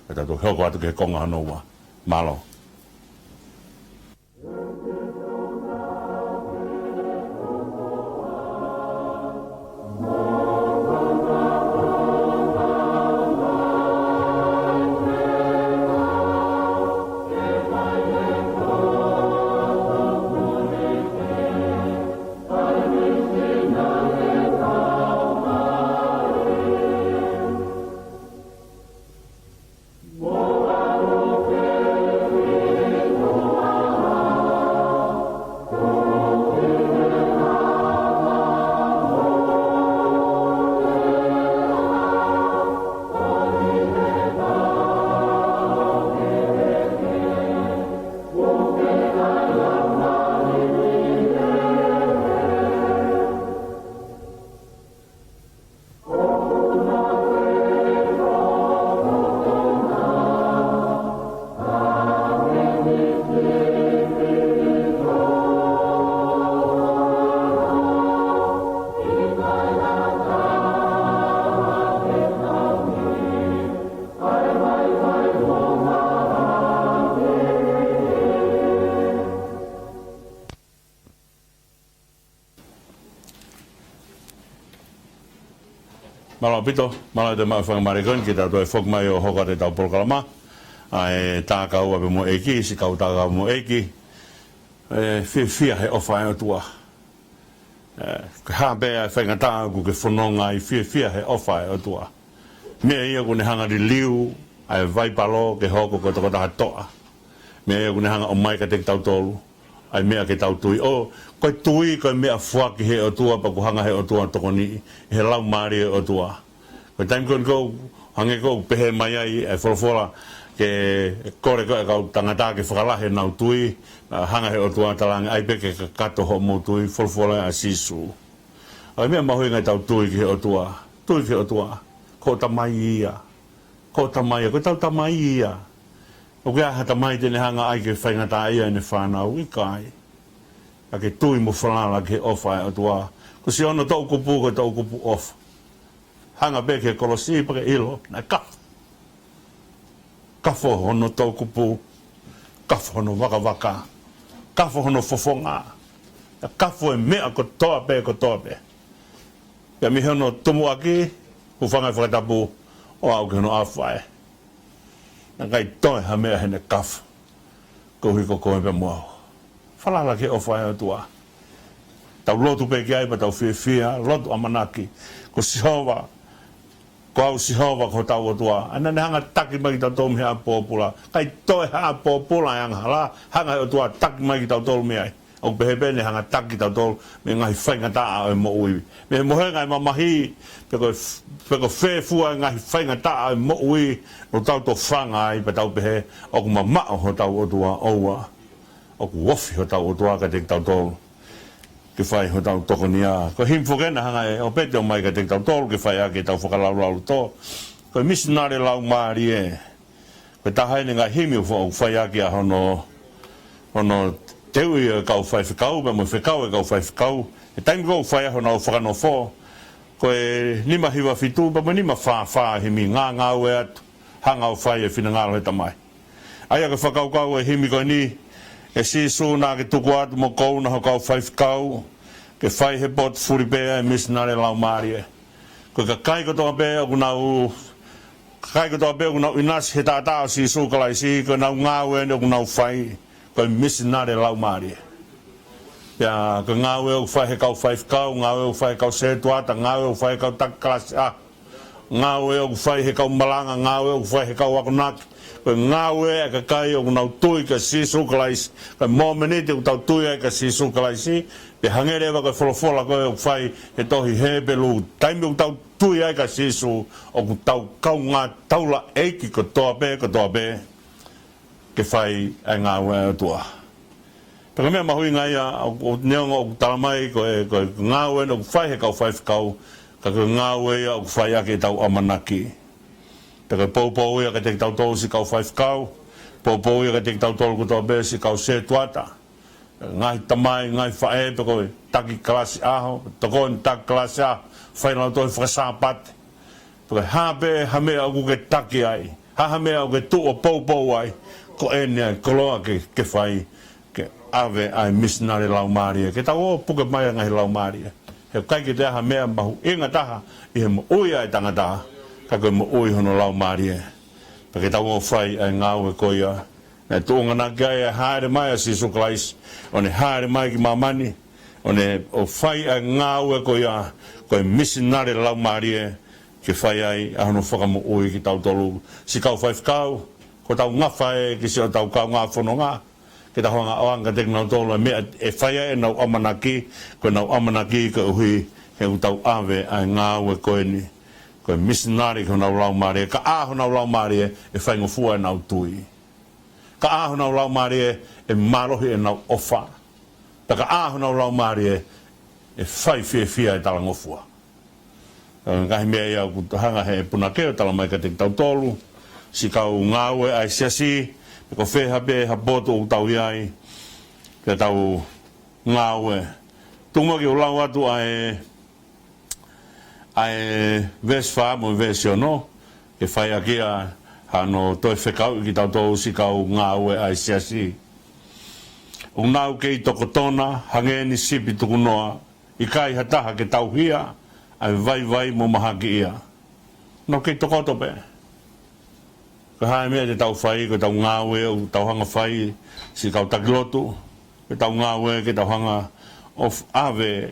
Ke tau hoko atu ke konga hanoua. Malo. Malo pito, malo te mai whangamarikon ki tau e whok mai o hoka te tau polkalama. Ai tā kau ape mo eiki, si kau tā kau mo eiki. Fia he ofa e o tua. Ke hapea e whaingatā ku ke whanonga i fia he ofa e o tua. Mea ia ku ne hanga di liu, ai vai palo ke hoko ko toko taha toa. Mea ia ku ne hanga o mai ka te tau tolu. Ai mea ke tau tui. O, koe tui koe mea fuaki he o tua, pa ku hanga he o tua toko ni. He lau maari he o tua. Koe taim koe kou, hange kou pehe mai ai, e wholofola, ke kore koe kau tangata ke whakalahe nau tui, hanga he o tua talangi, ai peke ka kato ho mo tui, wholofola a sisu. Ai mea mahui ngai tau tui ki he o tua. Tui ki he o tua. Ko tamai ia. Ko tamai ia. Ko tau tamai ia. O kia hata mai tene hanga ai ke whaingata ia ne whanau i kai. A ke tui mo whalala ke ofa e o tua. Ko si ono tau kupu ko tau kupu ofa. Hanga be ke kolosi pa ke ilo. Na kaf. Kafo hono tau kupu. Kafo hono waka waka. Kafo hono fofonga. Kafo e mea ko toa pe ko toa pe. Pia mi hono tumu aki. Ufanga e whakatapu. O au ke hono awhae. Na kai toi ha mea hene kaf. Ko hiko koe pe mua. Whalala ke ofa e o tua. Tau lotu pe ki ai pa tau fia, lotu amanaki. Ko sihowa. Ko au sihowa ko tau o tua. Ana ne hanga taki mai ki tau tolu mea pōpula. Kai toi haa pōpula yang hala. Hanga e o tua taki mai ki tau tolu mea ai. o behebe ne hanga taki tau tolu me ngai whainga taa e mo ui. Me mohe ngai mamahi peko whefua ngai whainga taa e mo ui o tau to whanga ai pa tau behe o ku mamao ho tau otua oua o ku wofi ho tau otua ka te tau tolu ke whai ho tau toko nia. Ko himfokena hanga e o pete o mai ka te tau tolu ke whai a ke tau whakalau to. Ko misinare lau maari e. Ko tahai ne ngai himi o whai a ke a hono teu i kau whai whikau, me mo whikau e kau whai whikau. E taimi kou whai aho nau whakano whō. Ko e nima hiwa whitu, pa mo nima wha himi ngā ue atu. Hanga o whai e whina ngāro he tamai. Aia ke whakau kau e himi koe ni. E sisu nā ke tuku atu mo kou na ho kau whai whikau. Ke whai he pot furi pēa e misinare lau maari e. Ko ka kai kotoa pēa o kunau. Kai kotoa pēa o kunau inasi he tātā o sisu kalai si. Ko nau ngā ue o kunau whai. Ko misinare lau maari. Pea ko ngawe o whai he kau whai whikau, ngawe o whai kau setuata, ngawe o whai kau takalasi a. Ngawe o whai he kau malanga, ngawe o whai he kau wakunaki. Ko ngawe e ka kai o kunau tui ka sisu kalaisi. Ko momeniti o tau tui e ka sisu kalaisi. Pe hangere wa ko wholofola ko o whai he tohi hebelu. Taimi o tau tui e ka sisu o ku tau kau ngā taula eiki ko toa pe. Ke whai ai ngā ue o tua. Paka mea mahui ngai o neonga o talamai ko ngā ue o whai he kau whai whikau, ka ngā ue o whai ake tau amanaki. Paka poupou ia ka te tau tolu si kau whai whikau, poupou ia ka te tau tolu ko toa be si kau se tuata. Ngai tamai, ngai whae, pako taki kalasi aho, toko ni taki kalasi aho, whai nau toi whakasāpate. Paka hape hamea o ke taki ai, hamea o ke tu o poupou ai, ko enia koloa ke whai ke ave ai misinare lau maari ke tau o puke mai ngai lau maari he kai ke te aha mea mahu inga taha i he mo ui ai tangataha ka koe mo ui hono lau maari pa ke tau o whai ai ngau e koia e tuonga na kia e haere mai a sisu kalais o ne haere mai ki mamani o ne o whai ai ngau e koia koe misinare lau maari ke whai ai a hono whaka mo ui ki tau tolu si kau whai whikau ko tau ngawha e ki si o tau kau ngā whono ngā. Ke tau hanga oanga te nau tolu mea e whaia e nau amanaki, ko nau amanaki ka uhi he u tau awe ai ngā ue koe ni. Ko e misinari ko nau lau maari ka aho nau lau maari e whaingo fua e nau tui. Ka aho nau lau maari e marohi e nau ofa. Pa ka aho nau lau maari e whai fia e talango fua. Ngahi mea ia hanga he puna keo talamai ka te tau tolu. Si kau ngawe ai siasi, ko wheha pe ha boto o tau iai, ke tau ngawe. Tunga ki o lau atu ai vesfa mo vesiono, ke whai akia hano toi whekau ki tau tau si kau ngawe ai siasi. O nau kei tokotona, hangeni sipi tukunoa, i kai hataha ke tau hia, ai vai mo mahaki ia. No kei tokoto pe. Ka hae mea te tau whai, ko tau ngāwe o tau hanga whai, si kau takilotu, ke tau ngāwe, ke tau hanga of ave.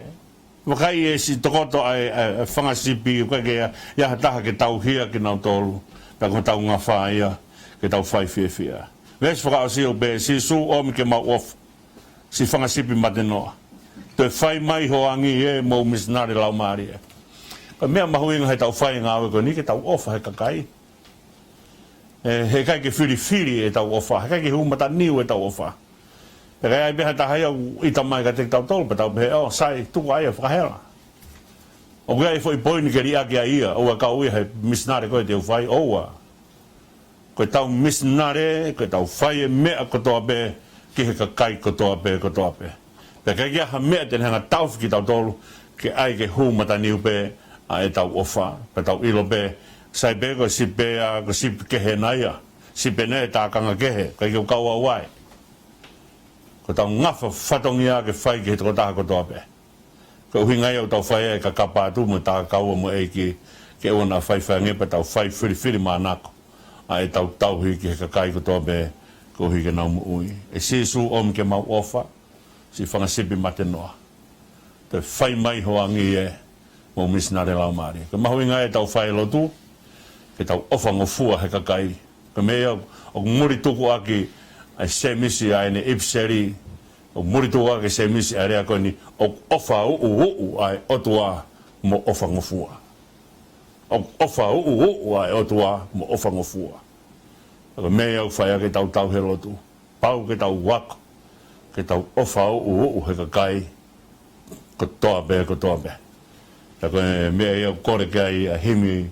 Wakai e si tokoto ai whangasipi, kai ke ia taha ke tau hia ki nau tolu, ka ko tau ngā whai ia, ke tau whai whia. Wes whakao si o be, si su omi ke mau of, si whangasipi matenoa. Te whai mai ho angi e mou misinare lau maari e. Ka mea mahuinga hei tau whai ngāwe ko ni, ke tau ofa he kakai. He kai ke whiri e tau ofa, he kai ke humata niu e tau ofa. Pe kai ai beha tahai au i tamai ka te tau tolu, pe tau behe, sai, tuku ai e whakahera. O kai foi poini ke ria ki a ia, oua ka ui he misinare koe te uwhai, oua. Koe tau misinare, koe tau whai e mea kotoa pe, ki he ka kai kotoa pe. Pe kai kia ha mea ten hanga tau ki tau tolu, ke ai ke humata niu pe, a e tau ofa, pe tau ilo pe, sai pe ko si pe a ko si kehe naia si pe ne ta kanga kehe kai ko kaua wai ko tau ngafa whatongia ke whai ke toko taha ko toa pe ko hui ngai au tau whai e ka kapa atu mo taha kaua mo e ki ke ona whai whai ngepa tau whai whiri manako a e tau hui ki he ka kai ko toa pe ko hui ke nau mo ui e si su om ke mau ofa si whangasipi mate noa te whai mai hoangi e mo misinare lau maari ko mahui ngai tau whai lotu ke tau ofa ngofua he kakai. Ka mea o nguri tuku aki ai se misi ai ne ipseri o muritua ke se misi area ko ni o ofa u ai o tua mo ofa ngofua o ofa u ai o tua mo ofa ngofua ko me au fai ke tau he lotu pau ke tau wak ke tau ofa u he ka kai ko toa be ko me au kore ke ai a himi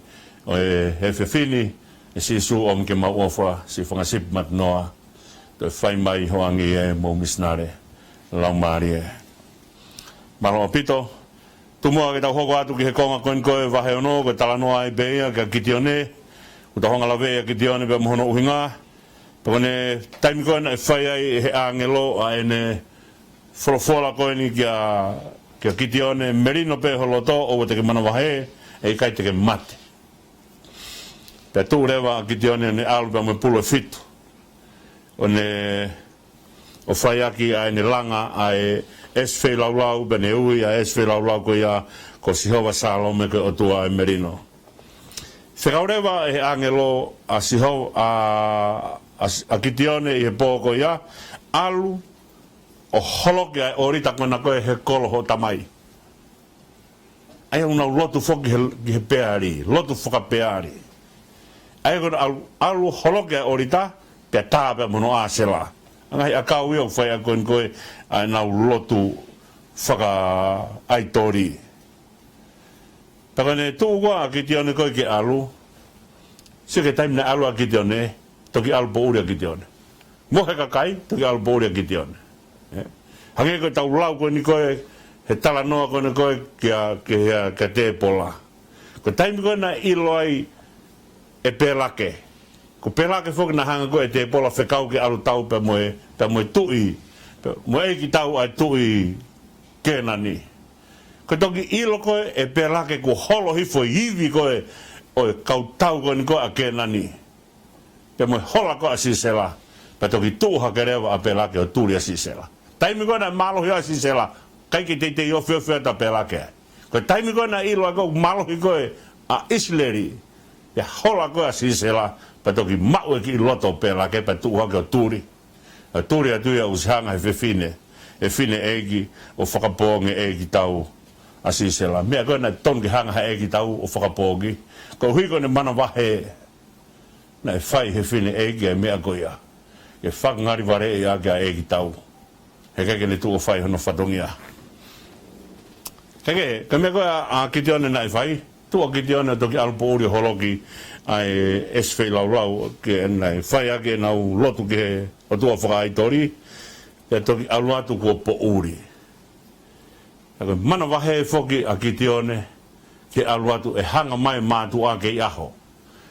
o he fefini e si su om ke mau ofa si fanga sip mat noa to fai mai hoangi e mo misnare lau marie malo pito tumoa ke tau hoko atu ki he konga koin koe wahe ono ko tala noa ai beia ka kitione ko ta honga lawe ki kitione pe mohono uhinga pe kone taimi koe na e whai ai he angelo a ene folofola koe ni kia kitione merino pe holoto o te ke mana wahe e kai te ke mate pe tu rewa kitione ne alu pe me pulo fitu o o whai aki a ene langa a eswei laulau bene ui a eswei laulau ko ia ko Sihova Salome ke o tua e merino. Whekaurewa e angelo a Sihova a kitione i he pōko ia alu o holoke ai orita kona koe he koloho tamai. Ai una lotu foki he peari, lotu foka peari. Ai kona alu holoke ai orita pe tāpe mono a sela. Angai a kau iau whai a koe a nau lotu whaka aitori. Pakane tū ua a kitione koe ke alu. Sike taim na alu a kitione, toki alu po uri a kitione. Mohe ka kai, toki alu po uri a kitione. Hake koe tau lau koe ni koe, he tala noa koe ni koe ke te pola. Ko taim koe na ilo ai e pelake. Ko pelake foki na hanga koe te pola whekau ke alu tau pe moe tui. Moe eki tau ai tui kena ni. Ko toki ilo koe e pelake ko holo hifo hivi koe o e kau tau koe ni koe a kena ni. Pe moe hola koe a sisela. Pe toki tuha ke rewa a pelake o turi a sisela. Taimi koe na malohi a sisela. Kaiki te i o whio ta pelake. Ko taimi koe na ilo a koe malohi koe a isleri. Pe hola koe a sisela. Pa toki mau e ki loto pela ke pa tuha ke o turi. A turi a tuia usihanga he whewhine. E whine egi o whakapongi egi tau a sisela. Mea koe na tonki hanga ha egi tau o whakapongi. Ko hui koe ne mana wahe. Na e whai he whine egi e mea koe ia. E whakangari ware e agi a egi tau. He keke ne tu o whai hono whatongia. Keke, ka mea koe a kitione na e whai. Tu a kitione toki alpo uri holoki. Ai eswei lau ke nai whai ake nau lotu ke o tua whakaitori e toki alu atu kua po uri. Mana wahe foki a kitione ke alu atu e hanga mai mātu ake i aho.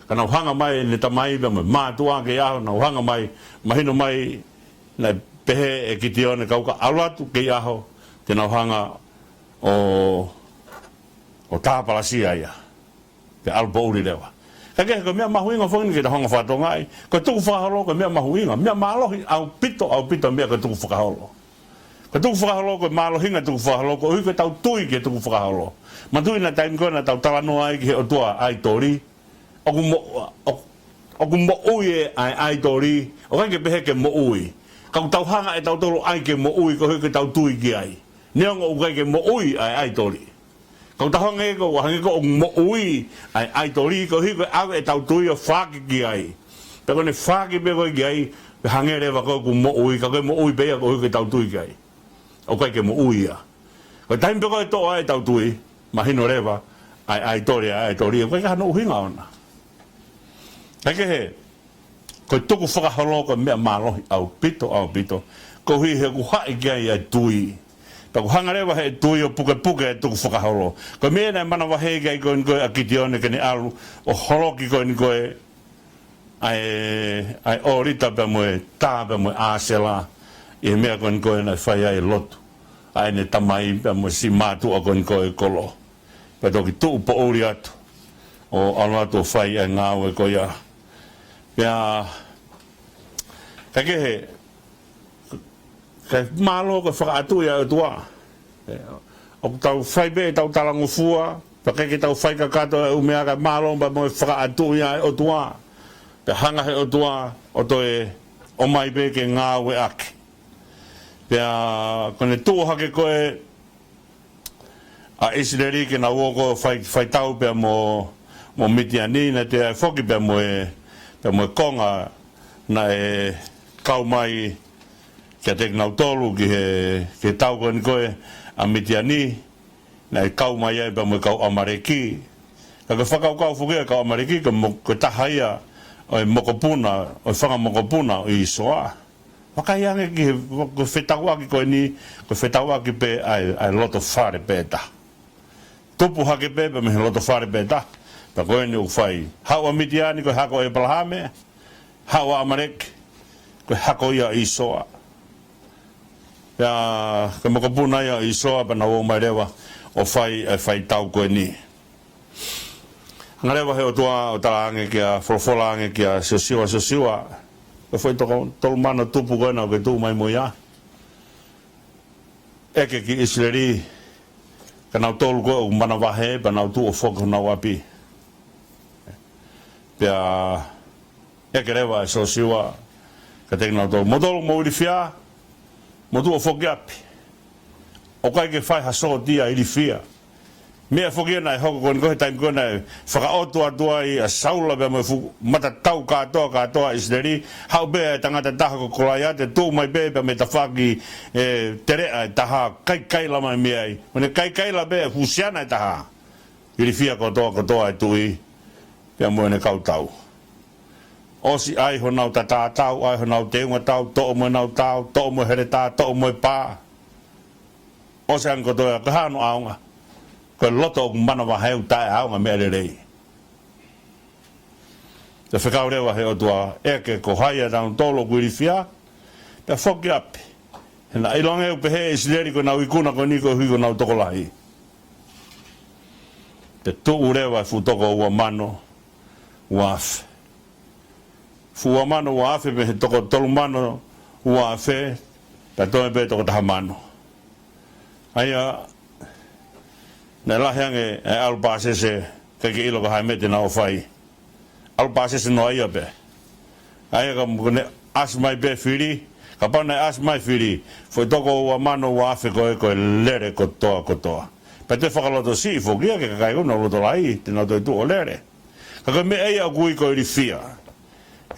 Ka nau hanga mai ne tamai me mātu ake i aho, nau hanga mai mahino mai nai pehe e kitione kauka alu atu ke i aho te nau hanga o tāpalasia ia ke alu po uri rewa. Kake ko mea mahuinga whangini ke te honga whatonga ai. Ko tuku whakaholo ko mea mahuinga. Mea malohi au pito mea ko tuku whakaholo. Ko tuku whakaholo ko malohinga tuku whakaholo ko hui ko tau tui ke tuku whakaholo. Ma tui na taim koe na tau talanoa ai ke o tua ai tori. Oku mo ui e ai tori. O kai ke pehe ke mo ui. Kau tau hanga e tau tolo ai ke mo ui ko hui ke tau tui ki ai. Neonga o kai ke mo ui ai tori. Kau tahonga e ko wahangi ko o mo ui ai tori ko hi ko awe e tau tui o whaki ki ai. Pe kone whaki pe koe ki ai, pe hange rewa ko mo ui, ka koe mo ui pea ko hi ko tau tui ki ai. O kai ke mo ui ia. Ko taim pe koe toa e tau tui, mahino rewa, ai tori, ko kai ka hano uhinga ona. Kake he, ko tuku whakaholo ko mea malohi au pito, ko hi he ku hae ki ai tui. Tako hangarewa he tui o puke e tuku whakaholo. Ko mea nei mana wahe kai koe ni koe a kitione ke ni alu o holoki koe ni koe ai orita pe moe tā pe moe āsela i mea koe ni koe nei whai ai lotu. Ai ne tamai pe moe si mātua koe ni koe kolo. Pe toki tuu po uri atu o alu atu o whai ai ngāwe koe ia. Pea kake he kai malo ko whakaatu ia tua. O tau whai be tau talango fua, pa keke tau whai ka kato e umea ka malo ba mo whakaatu ia o tua. Pe hanga he o tua o to e o mai be ke ngā we ake. pea kone tu hake koe a Israeli ke na woko fai tau pea mo mitiani na te foki pea mo konga na kau mai kia te nau tolu ke tau koe a mitiani na kau mai ai pea mo kau amareki ka whakau fukia kau amareki ka tahaia o mokopuna o whanga mokopuna o isoa wakai ange ki ko whetawaki koe ni ko whetawaki pe ai loto whare peta tupu hake pepe me loto whare peta pa koe ni uwhai hawa mitiani koe hako e palahame hawa amarek koe hako ia isoa ya koe mokopuna ia isoa pa na o mai rewa o whai tau koe ni ngarewa he o tua o tala ange kia wholofola ange kia sosiwa ko foi tolu mana tupu koe na ke tu mai moia eke ki Israeli ka nau tolu koe o mana wahe pa nau tu o whoko nau api pia eke rewa e sosiwa ka teki nau tolu modolu mo irifia mo tu o whoki api o kai ke whai haso tia irifia mea whokia nai hoko kone kohe taim koe nai whakaotua tua i a saula bea mai mata tau katoa Israeli hau bea tangata taha ko kolaya te tū mai bea me ta whaki terea e taha kai lama mea i mene kai la bea husiana e taha iri fia kotoa e tui pia moene kautau osi ai ho nau tau ai ho nau teunga tau to'o moe nau tau to'o moe here tā to'o moe pā osi an kotoa ka hano aunga ko loto o mana wa heu tae aunga mea rei. Te whekau rewa he o tua eke ko haia tau tolo kuirifia, te whoki api. Hena ilonga eu pehe Israeli ko nau ikuna ko niko hui ko nau tokolahi. Te tuu rewa fu toko ua mano, ua afe. Fu ua mano ua afe me he toko tolu mano ua afe, ta toe pe toko taha mano. Aia, na lahiange e alpasese kake ilo ka haimete na o whai. Alpasese no aia pe. Aia ka mkone asmai pe whiri, ka pana asmai whiri, foi toko ua mano ua afe koe lere kotoa. Pa te whakaloto si, whokia ke kakai una loto lai, te nau toi tu o lere. Kaka me eia o kui ko iri fia.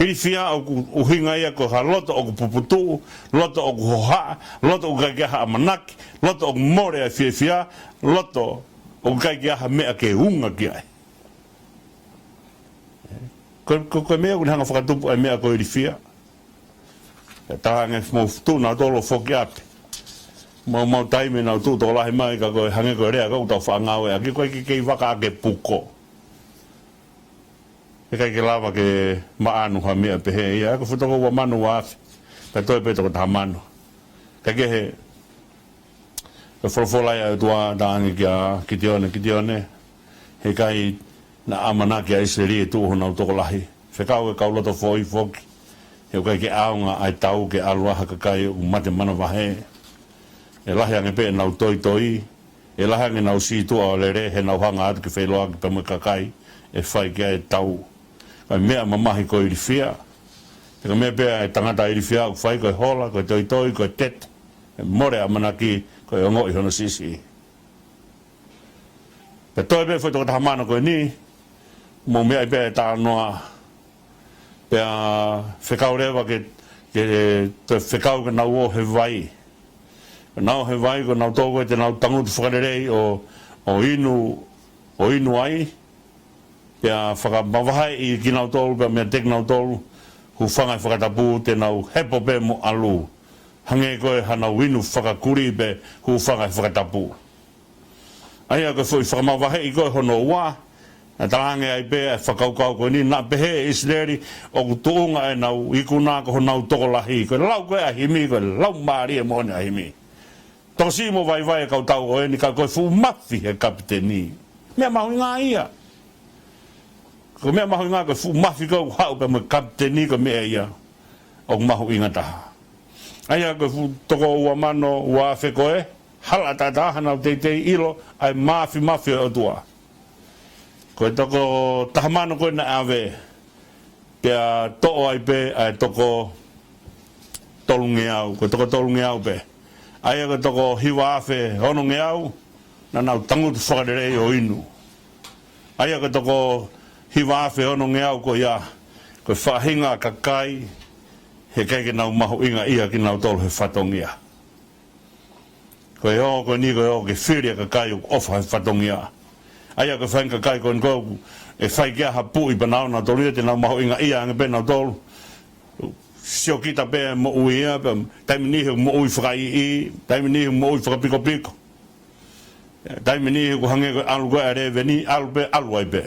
Iri fia o hinga ia ko ha loto o puputu, loto o hoha, loto o kakeha amanaki, loto o more a fia, loto o kai ki aha mea ke unga ki ai. Ko mea kuni hanga whakatupu ai mea ko iri fia. Tahange mo tu na tolo whoki api. Mau taime na tu to lahi mai ka koe hange koe rea kau tau whangau ea. Ki koe ki kei waka ake puko. E kai ke lawa ke maanu ha mea pehe ia. Ko whutoko wa manu wa afi. Ka toi pe toko taha manu. Ka ke he e wholawholai au tua taangi kia kitione he kai na amanaki a Israeli e tuho nau toko lahi whekau e kauloto fōi whoki he kai ke aunga ai tau ke aluaha kakai u mate mana wahe e lahi ange pe nau toi e lahi ange nau si tua o lere he nau hanga atu ke wheloa ki pama kakai e whai kia e tau kai mea mamahi ko irifia teka mea pea e tangata irifia u whai koe hola koe toi koe tet e more amanaki koe ongo i hono sisi. Pe toi pe foi toko taha mana koe ni, mo mea i pe e tā noa, pe a whekau rewa ke te whekau ke nau o he vai. Nau he vai ko nau tōko e te nau tangutu whakarerei o inu ai, pe a whakamawahai i ki nau tōlu, pe a mea tek nau tōlu, hu whangai whakatapu te nau hepo pe mo alu. Hange koe hana winu whakakuri pe hu whangai whakatapu. Aia koe fui whakamawahe i koe hono wā, na talange ai pe e whakaukau koe ni, na pehe Israeli o ku tuunga e nau ikuna ko honau toko lahi, koe lau koe ahimi, koe lau maari e mohone ahimi. Toko si mo vai e kau tau koe ni, ka koe fu mafi he kapiteni. Mea mahu ngā ia. Ko mea mahu ngā koe fu mafi koe hau pe mo kapiteni ko mea ia, o mahu inga taha. Aia koe fu toko ua mano ua afe koe, hala tata hana teitei ilo, ai mafi o tua. Koe toko tahamano koe na awe, pia to'o ai pe, ai toko tolunge au, koe toko tolunge au pe. Aia ka toko hiwa afe hono nge au, na nau tangutu whakarere o inu. Aia ka toko hiwa afe hono nge au ko ia, ko whahinga ka kai, he kai ke nau maho inga ia ki nau tolu he whatongia. Ko e o ko ni ko e o ke whiria ka kai o ofa he whatongia. Aia ka whainga kai ko nko, e whai kia hapu i panau na tolu ia te nau maho inga ia ange pe nau tolu. Sio kita pe mo uia, taimi nihi mo ui whakai i, taimi nihi mo ui whakapiko piko. Taimi nihi ko hange ko alu koe are veni, alu pe alu ai pe.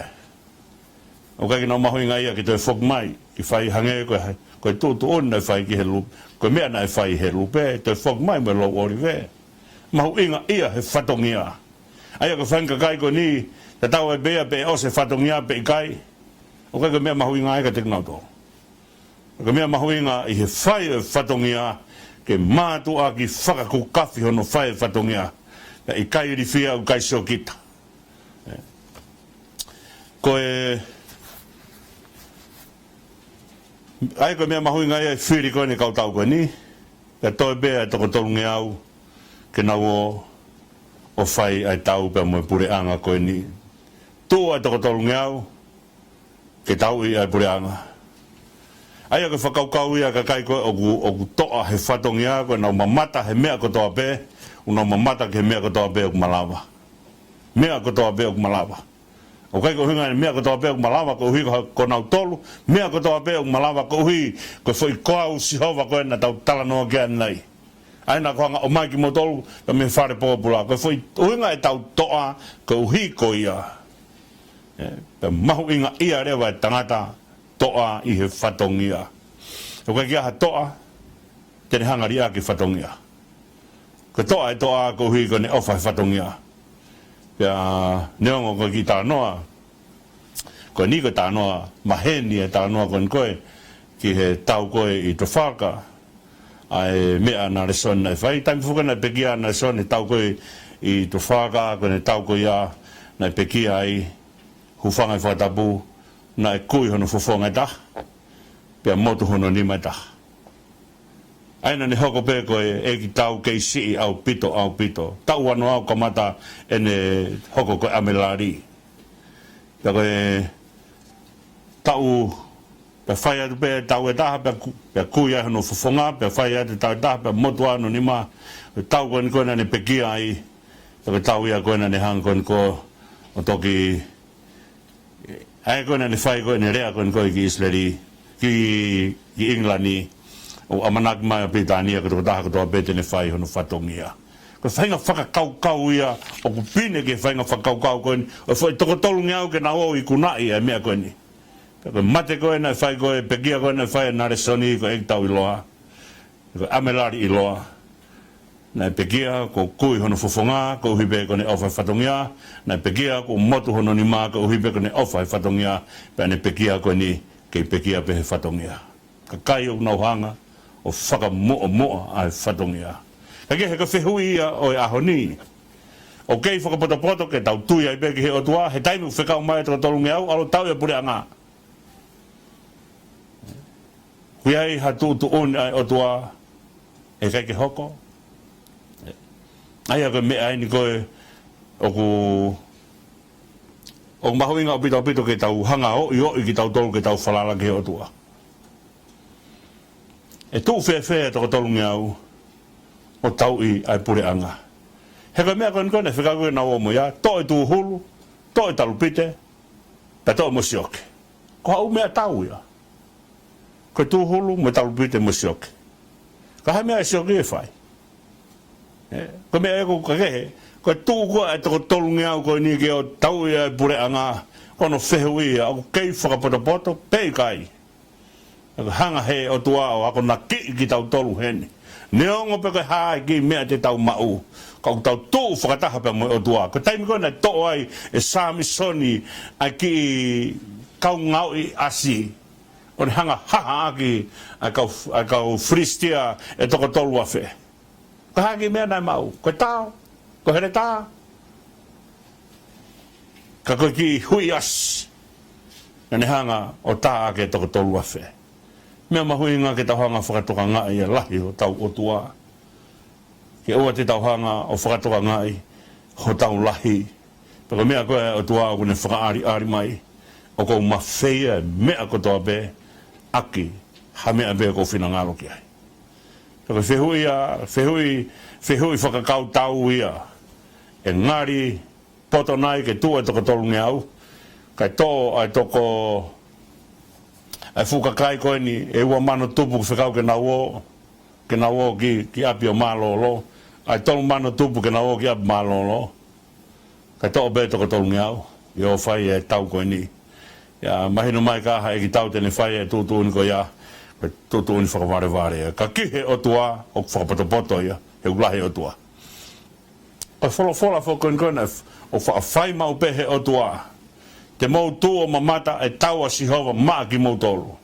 O kai ki nau maho inga ia ki toi whok mai, ki whai hange koe tūtu ona whai ki he lupe, koe mea na e whai he lupe, toi whok mai me lo ori ve. Maho inga ia he whatongia. Aia ko whainga kai ko ni, te tau e bea pe o se whatongia pe i kai, o kai ko mea maho inga eka te knau tō. Ka mea mahuinga i he whai e whatongia ke mātua ki whakakukafi hono whai e whatongia i kai rifia u kai sio kita. Ko e ai ko mea mahuinga e whiri koe ni kautau koe ni ka toi bea e toko tolungi au ke nau o whai ai tau pia moe pure anga koe ni. Tua e toko tolungi au ke tau i ai pure anga. Aia ka whakaukau ia ka kai koe o ku toa he whatongia koe nau mamata he mea kotoa pē, u nau mamata ke he mea kotoa pē o ku malawa. Mea kotoa pē o ku malawa. O kai ko hinga mea kotoa pē o ku malawa ko hui ko nau tolu, mea kotoa pē o ku malawa ko hui ko whai koa u sihova koe na tau talanoa kia nei. Aina ko hanga o mai ki mo tolu ka me whare pōpula, ko whai hinga e tau toa ko hui ko ia. Pe mahu inga ia rewa e tangata toa i he whatongia. O kai kia ha toa, tene hangari a ki whatongia. Ko toa e toa ko hui ko ne ofa he whatongia. Pea neongo ko ki tā noa, ko ni ko tā noa, maheni e tā noa kon koe, ki he tau koe i to whaka, ai mea nā reson na whai. Taimi whukana pekia nā reson e tau koe i to whaka, ko ne tau koe ia, nā pekia ai, hufanga i whatapu, na e kui hono fofonga ta, pia motu hono ni mai ta. Aina ni hoko pe koe e ki tau kei sii au pito. Tau anu au kamata e ne hoko koe amelari. Pia koe tau, pia whai atu pe tau e taha, pia kui ai hono fofonga, pia whai atu tau e taha, pia motu anu ni ma, tau koe ni koe na ne pekia ai, pia tau ia koe na ne hang koe ni koe, o toki, ai koe na ne whai koe ne rea koe koe ki Israeli, ki Englani, o amanak mai a Britania, ka toko taha katoa pete ne whai hono whatongia. Ko whainga whakakaukau ia, o ku pine ke whainga whakaukau koe ni, o whai toko tolungi au ke na o i kunai a mea koe ni. Ko mate koe na whai koe, pekia koe na whai nare soni ko ektau i loa, ko amelari i loa. Na pekia ko kui hono fofonga ko hibe ko ne ofa whatongia, na pekia ko motu hono ni maa ko hibe ko ne ofa whatongia, pe ne pekia ko ni kei pekia pe he whatongia. Ka kai o nau hanga o whaka moa ai whatongia. Ka ke he ka whehui ia o e ahoni. O kei whakapoto ke tau tui ai peki he o tua, he taimi whekau mai toko tolungi au, alo tau ia pure anga. Hui ai hatu tu un ai o tua, e kai ke hoko. Aia koe mea ai ni koe o mahu inga o pito ke tau hanga o i ki tau tolu ke tau whalala ke o tua. E tū whea toko tolungi au o tau i ai pure anga. He koe mea koe ni koe ne whika koe na o mo ia, to e tū hulu, to e talupite, pa to e mosioke. Ko hau mea tau ia. Koe tū hulu, mo talupite mosioke. Ka hai mea e sioke e whai. Ko mea eko kakehe, ko tū koe e toko tolungi au koe ni ke o tau ia e pure anga, kono whehui ia, o kei whakapoto, pei kai. Hanga he o tua o ako na ki tau tolu heni. Neongo pe koe hae ki mea te tau mau, kau tau tū whakataha pe mo o tua. Ko taimi koe na to ai e sami soni ai ki kau ngau i asi. O ni hanga haha aki ai kau fristia e toko tolu a whee. Ko haki mea nai mau, koe tau, ko here tā. Ka koe ki hui as, na ne hanga o tā ake toko tolu a whee. Mea mahui ngā ke tau hanga whakatoka ngā ia lahi o tau o tua. ke o te tauhanga o whakatoka ngai ho tau lahi pero mea koe o tua o ne whakaari mai o kou mawhea mea kotoa be aki ha mea be ko whina ngalo ki ai pero whehui whakakau tau ia e ngari poto nai ke tua toko tolu ngeau kai tō ai toko ai whukakai koe ni e ua mano tupu whikau ke na wo ki api o malolo ai tolu mano tupu ke na wo ki api malolo kai tō be toko tolu ngeau i o whai e tau koe ni ia mahino mai kaha e ki tau tene whai e tūtū ni ko ia kai tūtū ni whakaware ka kihe o tua o whakapoto ia he ulahe o tua o wholofola whakon o whai mau pehe o tua te mau tū o mamata e taua Sihova maa ki mau tolu.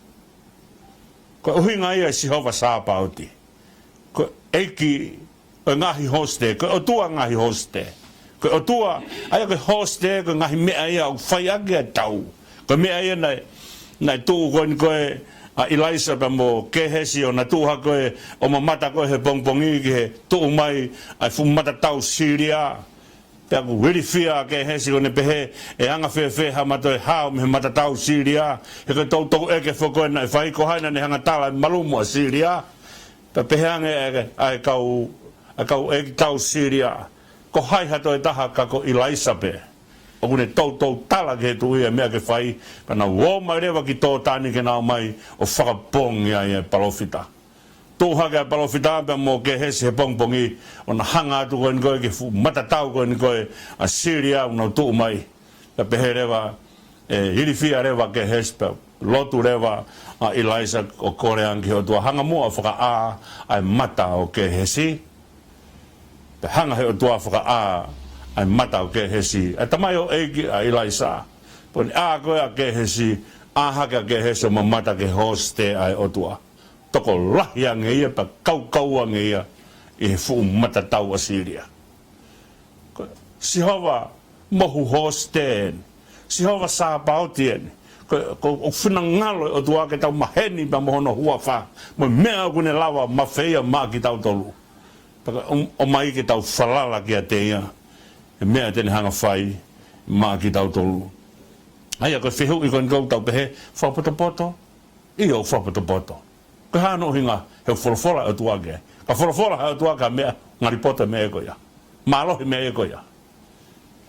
Ko uhinga ia Sihova sāpauti. Ko eiki o ngahi hoste, ko o tua ngahi hoste. Ko o tua, aia ko hoste, ko ngahi mea ia o whai ake a tau. Ko mea ia nai tū koe ni koe a Ilaisa pa mo kehesi o na tūha koe o mamata koe he pongpongi ki he tū mai ai fumata tau Siria. Pea ku wiri fia ke hesi o ne pehe e anga whewhe ha mato e hao me matatau Siria. He koe tau eke whoko e na e whai ko haina ne hanga tala malumu a Siria. Pea pehe ange e kau eke tau Siria. Ko hai hato e taha ka ko Ilaisa pe. O kune tau tala ke tu ia mea ke whai. Pana wō mai rewa ki tō tāni ke nao mai o whakapongi ai e palofita. Tūha ke palofita pia mō ke hesi he pongpongi o na hanga atu koe ni koe ke matatau koe ni koe a Siria unau tuu mai pia pehe rewa hirifia rewa ke hesi pia lotu rewa a Ilaisa o Korean ki ho tua hanga mua whaka a ai mata o ke hesi pia hanga he o tua whaka a ai mata o ke hesi e tamai o eiki a Ilaisa poni a koe a ke hesi a hake a ke hesi o mamata ke hoste ai o tua toko lahia nge ia pa kau nge ia i he fu matatau a Siria. Sihova mohu hosten, Sihova sāpautien, ko whina ngalo o tua ke tau maheni pa mohono hua wha, mo mea kune lawa mawhea maa ki tau tolu. O mai ke tau whalala ki a te ia, e mea tene hanga whai maa ki tau tolu. Aia koe whihu i koe ngau tau pehe, whapoto, i o whapoto. Ko hano hinga he wholofola o tuake. Ka wholofola o tuake mea ngaripota mea eko ia. Mālohi mea eko ia.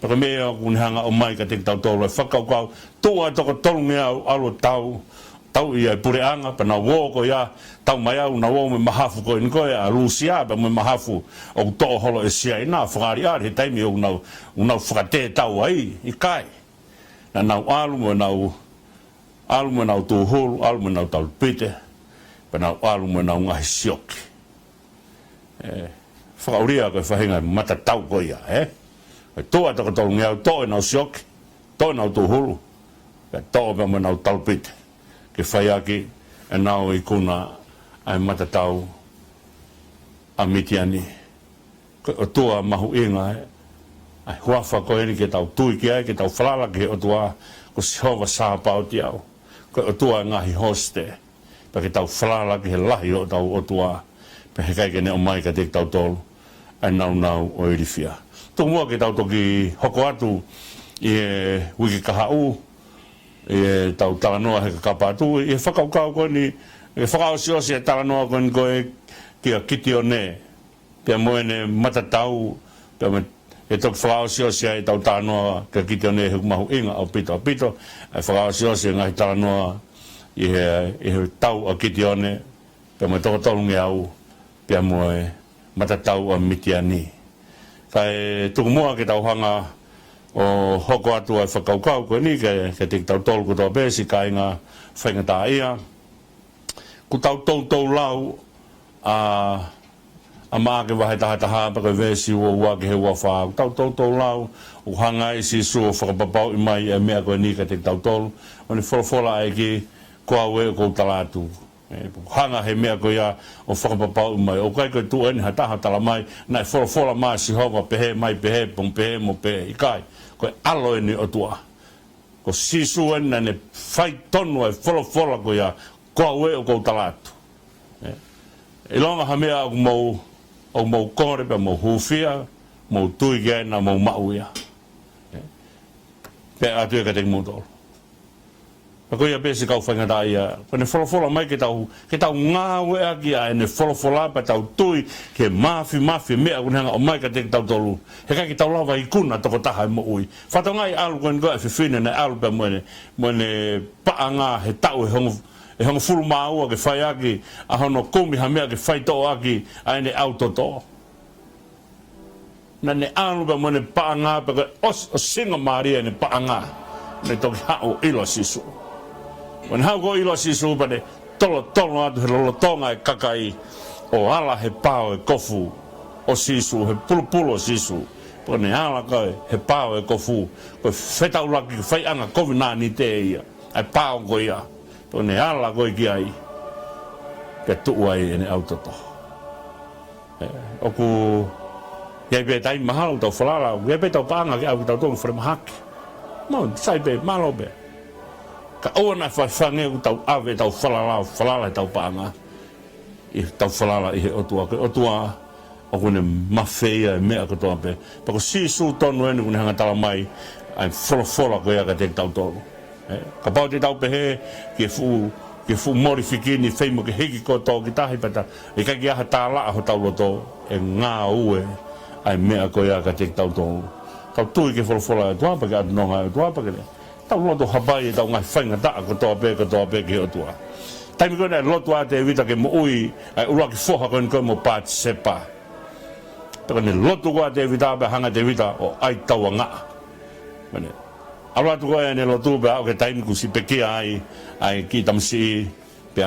Paka mea kunihanga o mai ka teki tau tolu e whakaukau. Tua toko tolu ngea alu tau ia pureanga pa na wōko ia. Tau mai au na wō me mahafu koe ni koe a Lucia pa me mahafu o to'o holo e sia i nā whakari ari he taimi o unau whakate tau ai i kai. Na nau alu me nau tūhulu, alu me nau talpite. Pana alu me na ngahi sioki. Whakauria koe whahinga matatau koe ia, Toa taka tolu ngeau, toa nau sioki, toa nau tuhulu, toa pa me nau talpite. Ke whaiaki e nau i kuna ai matatau a mitiani. O toa mahu inga, ai huafa koe ni ke tau tui ki ai, ke tau whalala ki o toa, ko Sihova sāpau ti au. Ko o toa ngahi hoste. Pa ke tau whalala ki he lahi o tau o tua, pa he kai ke ne o mai ka te tau tolu, ai nau o irifia. Tō mua ke tau toki hoko atu i e wiki kahau, i e tau talanoa he ka kapa atu, i e whakaukau koe ni, i e whakaosiosi e talanoa koe ni koe ki a kiti o ne, pia moe ne matatau, pia me e toki whakaosiosi e tau talanoa ki a kiti o ne he kumahu inga o pito, e whakaosiosi e ngahi talanoa, i he tau a kiti one, pia moe toko tolu nge au, pia moe matatau a mitiani. Kai tuku mua ke tau hanga o hoko atu ai whakaukau koe ni, ke te tau tolu ko tō bēsi ka inga whainga tā ia. Ku tau tau lau a maa ke wahe taha pa koe vēsi ua ke he ua whaa. Ku tau lau u hanga isi suo whakapapau i mai e mea koe ni ke te tau tolu. Oni wholofola ai ki kua ue o kou talatu. Hanga he mea koe ia o whakapapau mai. O kai koe tu eni ha taha tala mai. Nai wholofola mai Sihova pehe mai pehe pong pehe mo pehe. I kai koe alo eni o tua. Ko sisu eni ne whai tonu ai wholofola koe ia kua ue o kou talatu. I longa ha mea aku mau o mo kore pe mo hufia mo tuige na mo mauia pe atu ka te motor ko ia besi ka fanga dai ko ne folo mai ke tau nga we aki a ne folo pa tau tui ke mafi me ko nga o mai ka te tau tolu he ka ki tau lava i kuna to ko taha mo ui fa tau ngai alu ko ngo fe fine na alu pe mo ne pa anga he tau e hongo fulu mau ke fai aki a hono komi ha mea ke fai to aki a ne auto to na ne alu pe mo ne pa anga pe o singa maria ne pa anga ne to ha o ilo sisu when how go ilo sisu pa ne tolo atu he lolo tonga e kakai o ala he pao e kofu o sisu he pulu sisu po ne ala kai he pao e kofu ko feta ulaki fai anga kovi na ni te ia ai pao ko ia po ne ala ko ki ai ke tu ai ne auto to o ku ia be tai mahalo to falala ia be to panga ke au to to from hak mo sai be malo be ka ona fa fange u tau ave tau falala tau panga I tau falala I o tua o kone mafeia mea ko toa pe pa ko si su tonu enu kune hanga tala mai ai fola ko ia ka te tau tolu ka pau te tau pe he ke fu morifikini feimo ke hiki ko tau ki tahi pata I ka ki aha tāla aho tau loto e ngā ue ai mea ko ia ka te tau tolu tau tui ke fola tua pa ke atu nonga tua pa ke tau loto habai tau ngai whainga taa ko toa pe ke o tua taimi kone loto a te vita ke mo ui ai ura ki foha koe mo pāti sepa peka ne loto kua te vita pe hanga te vita o ai taua ngā aura tu koe ne loto pe au ke taimi ku si peke ai ki tamsi pe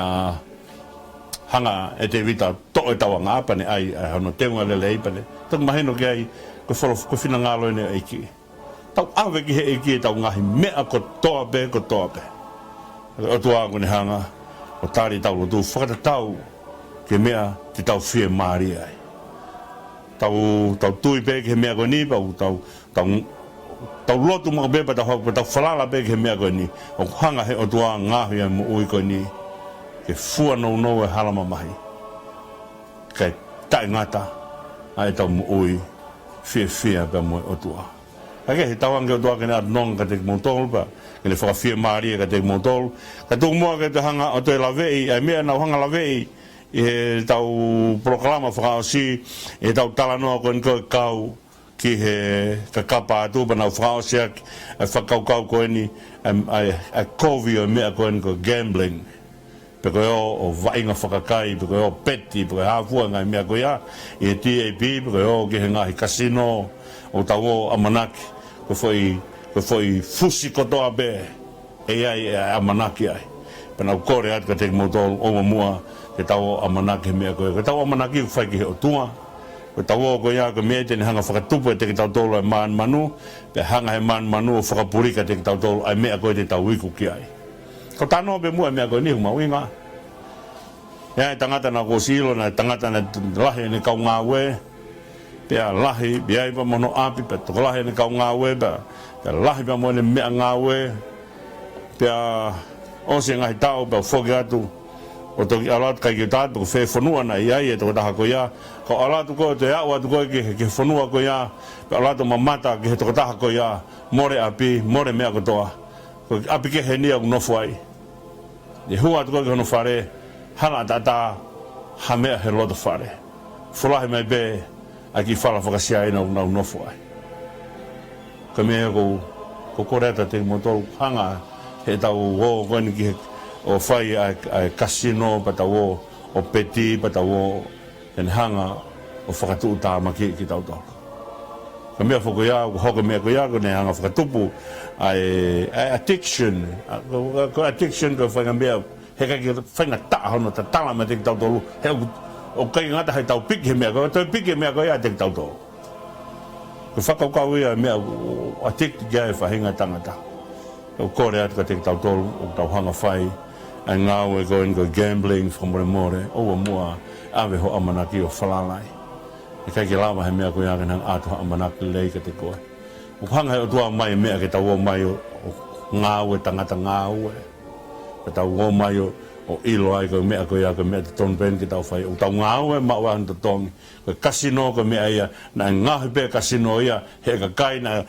hanga e te vita to e taua ngā pane ai hano teunga lelei pane tak maheno ke ai ko whina ngalo ene ai ki tau awe ki he eki tau ngahi mea ko toa pe o tua ko ne hanga o tari tau lotu whakata tau ke mea te tau whie maari ai tau tui pe ke mea ko ni tau lotu maka pe tau whalala pe ke mea ko ni o hanga he o tua ngahi ai mo ui ko ni ke fua no e halama mahi kai tai ngata ai tau mo ui whie pe mo o tua Ake he tawang ke o tua kena nong ka te motol pa kene whakawhia maari ka te motol ka tū mua ke te hanga o te lawei ai mea nau hanga lawei I he tau proklama whakaosi he tau talanoa koen koe kau ki he ka kapa atu pa nau whakaosia ai whakaukau koeni ai kovi o mea koen koe gambling pe koe o vainga whakakai pe koe o peti pe koe hafua ngai mea koe ia I he TAP pe koe o ki he ngahi kasino o tau o amanaki ko foi fusi kotoa be ai amanaki ai pana kore at ka te motol o mua ke tau amanaki me ko tau amanaki fai ki o tua ko tau ko ia ko me te hanga whakatupu te tau tolo man manu pe hanga he man manu whakapuri ka te tau tolo ai me ko te tau iku ki ai ko tano be mua me ko ni ma winga ya tangata na ko silo na tangata na lahi ni kau ngawe pea lahi biai pa mono api pe to lahi ne kau ngawe ba pea lahi pa mono mea ngawe pea onse ngai tau pa fogi atu o toki alat kai ki tatu ko fe fonua na iai e to taha ko ia ko alatu ko te au atu ko ke fonua ko ia pe alatu mamata ke to taha ko ia more api more mea ko toa ko api ke he nia no foi de hua atu ko no fare hana tata ha mea he loto fare fulahi mai be aki fala whakasia ina nau nofo ai. Ka mea ko koreta te motol hanga he tau o koeni ki o whai ai kasino pa tau o peti pa tau o hanga o whakatu tāma ki tau tau. Ka mea whako ia, ko hoka mea ko ia ko ne hanga whakatupu ai addiction. Ko addiction ko whainga mea he kai whainga taa hono ta tala me te tau tolu. He o kai ngata hai tau piki mea ko tau piki mea ko ia te tau tau ko whakaukau ia mea a tik ia e whahinga tangata o kore atu ka te tau tau o tau hanga whai ai ngau e koen ko gambling whamore more o mua awe ho amanaki o whalalai e kai ki lawa he mea ko ia kenang atu ho amanaki lei ka te koe o hanga he o tua mai mea ke tau o mai o ngau e tangata ngau e tau o mai o o ilo ai ko mea ko ia ko mea ton pen ki tau fai o tau ngau e mau an tong ko kasino ko mea ia na ngahi pe kasino ia he ka kai na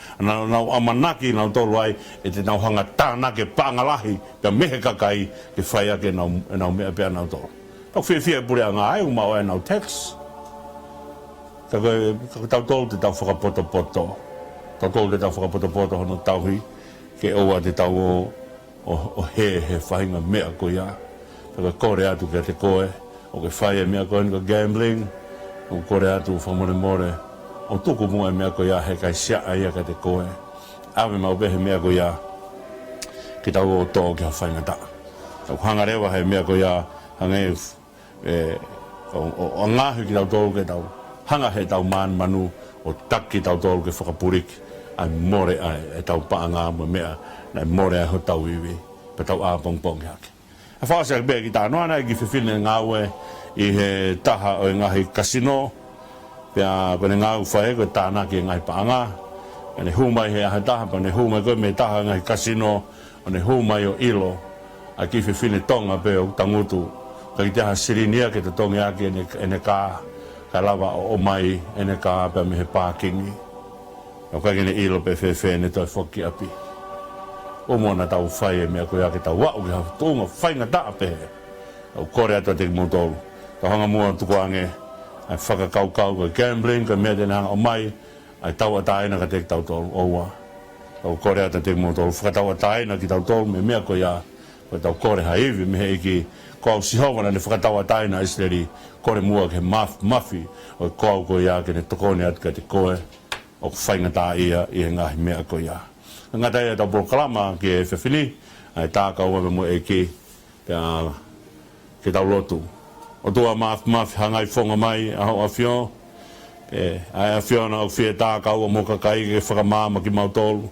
amanaki na tolu ai e te nau hanga tāna ke pangalahi ka mehe ka kai ke fai ake nau mea pe nau tolu tau fia pure a ngai o mau e nau tax ka tau tolu te tau whakapoto tau tolu te tau whakapoto hono tau hi ke oa te tau o he whainga mea ko ia ka kore atu ke te koe, o ke whaia mea koe ni ka gambling, o kore atu whamore more, o tuku mua mea koe ia he kai sia ia ka te koe. Awe mau behe mea koe ia, ki tau o tō ki ha whainga ta. Tau hangarewa he mea koe ia, hange o ngahu ki tau tōru ke tau, hanga he tau manu, o taki tau tōru ke whakapurik, ai more ai, e tau paanga mo mea, na more ai ho tau iwi, pe tau a pong hake. A whaasa bea ki tānoa nei ki whiwhine ngāue i he taha o ngahi kasino. Pea kone ngāu whae koe tāna ki ngahi paanga. Kone humai he aha taha, kone humai koe me taha ngahi kasino, kone humai o ilo. A ki whiwhine tonga pe o tangutu. Ka ki teha sirinia ke te tongi ake ene kā. Ka lawa o mai ene kā pea me he pākingi. O ka kene ilo pe whewhene toi whoki api. O mona tau whai e mea koe ake tau wau ki hau tōnga whainga taa pehe. Au kore ato te motolu. Tau hanga mua tuku ange, ai whakakaukau koe gambling, koe mea tēne hanga o mai, ai tau ataina ka te tau tolu, oua. Tau kore ato te motolu, whakatau ataina ki tau tolu, me mea koe a, koe tau kore haiwi, me he iki, koau sihowana ne whakatau ataina isleri, kore mua ke mafi, o koau koe a, ke ne tokone atu ka te koe, o whainga taa ia, i he ngahi mea koe a. Ngata ia tau porokalama ki e whewhini, ai tākau ame mo e ki, ke tau lotu. O tua mafi hangai whonga mai a hau awhio, ai awhio na au whie tākau o mo kakai ke whakamāma ki mau tolu,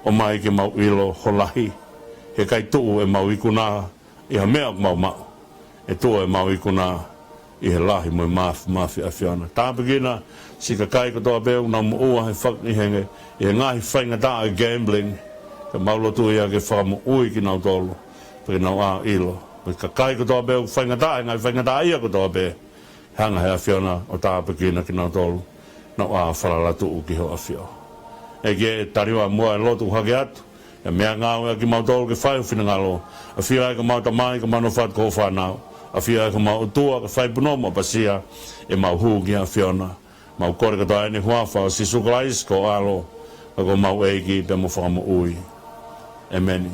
o mai ki mau ilo holahi, he kai tuu e mau ikuna, i ha mea mau mau, e tua e mau ikuna, i he lahi mo mafi awhio na. Tāpikina, si ka kai katoa beu, na mo ua he whak ni henge, i he ngahi whainga taa e gambling, ka maulotu ia ke whakamu ui ki nau tolu, pake nau a ilo. Pake ka kai katoa beu, whainga taa e ngai whainga taa ia katoa be, hanga he awhiona o tāpikina ki nau tolu, nau a whalalatu u ki ho awhio. E ke tariwa mua e lotu hake atu, e mea ngāu e ki mau tolu ke whai whina ngalo, a whia e ka mau tamai ka manu what ko whanau, a whia e ka mau tua ka whai punomo pasia, e mau huu ki awhiona. Mau kore katoa ene huafa o si sukalais ko alo, ako mau eiki pe mo whakamu ui. E meni.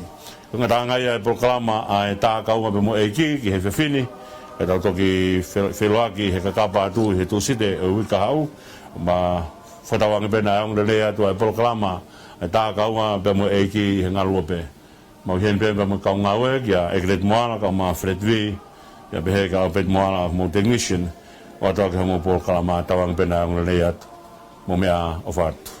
Kunga tāngai e proklama a e tākaunga pe mo eiki ki he whewhini, e tau toki wheloaki he kakapa atu he tūsite e wika hau, ma whatawangi pena e onga lea atu e proklama e tākaunga pe mo eiki he ngalua pe. Mau hien pe mo kaunga ue ki a Egret Moana ka ma Fred V, ki a pehe ka Pet Moana mo technician, o atoa ki mo proklama tawang pena e onga lea atu, mo mea o whatu.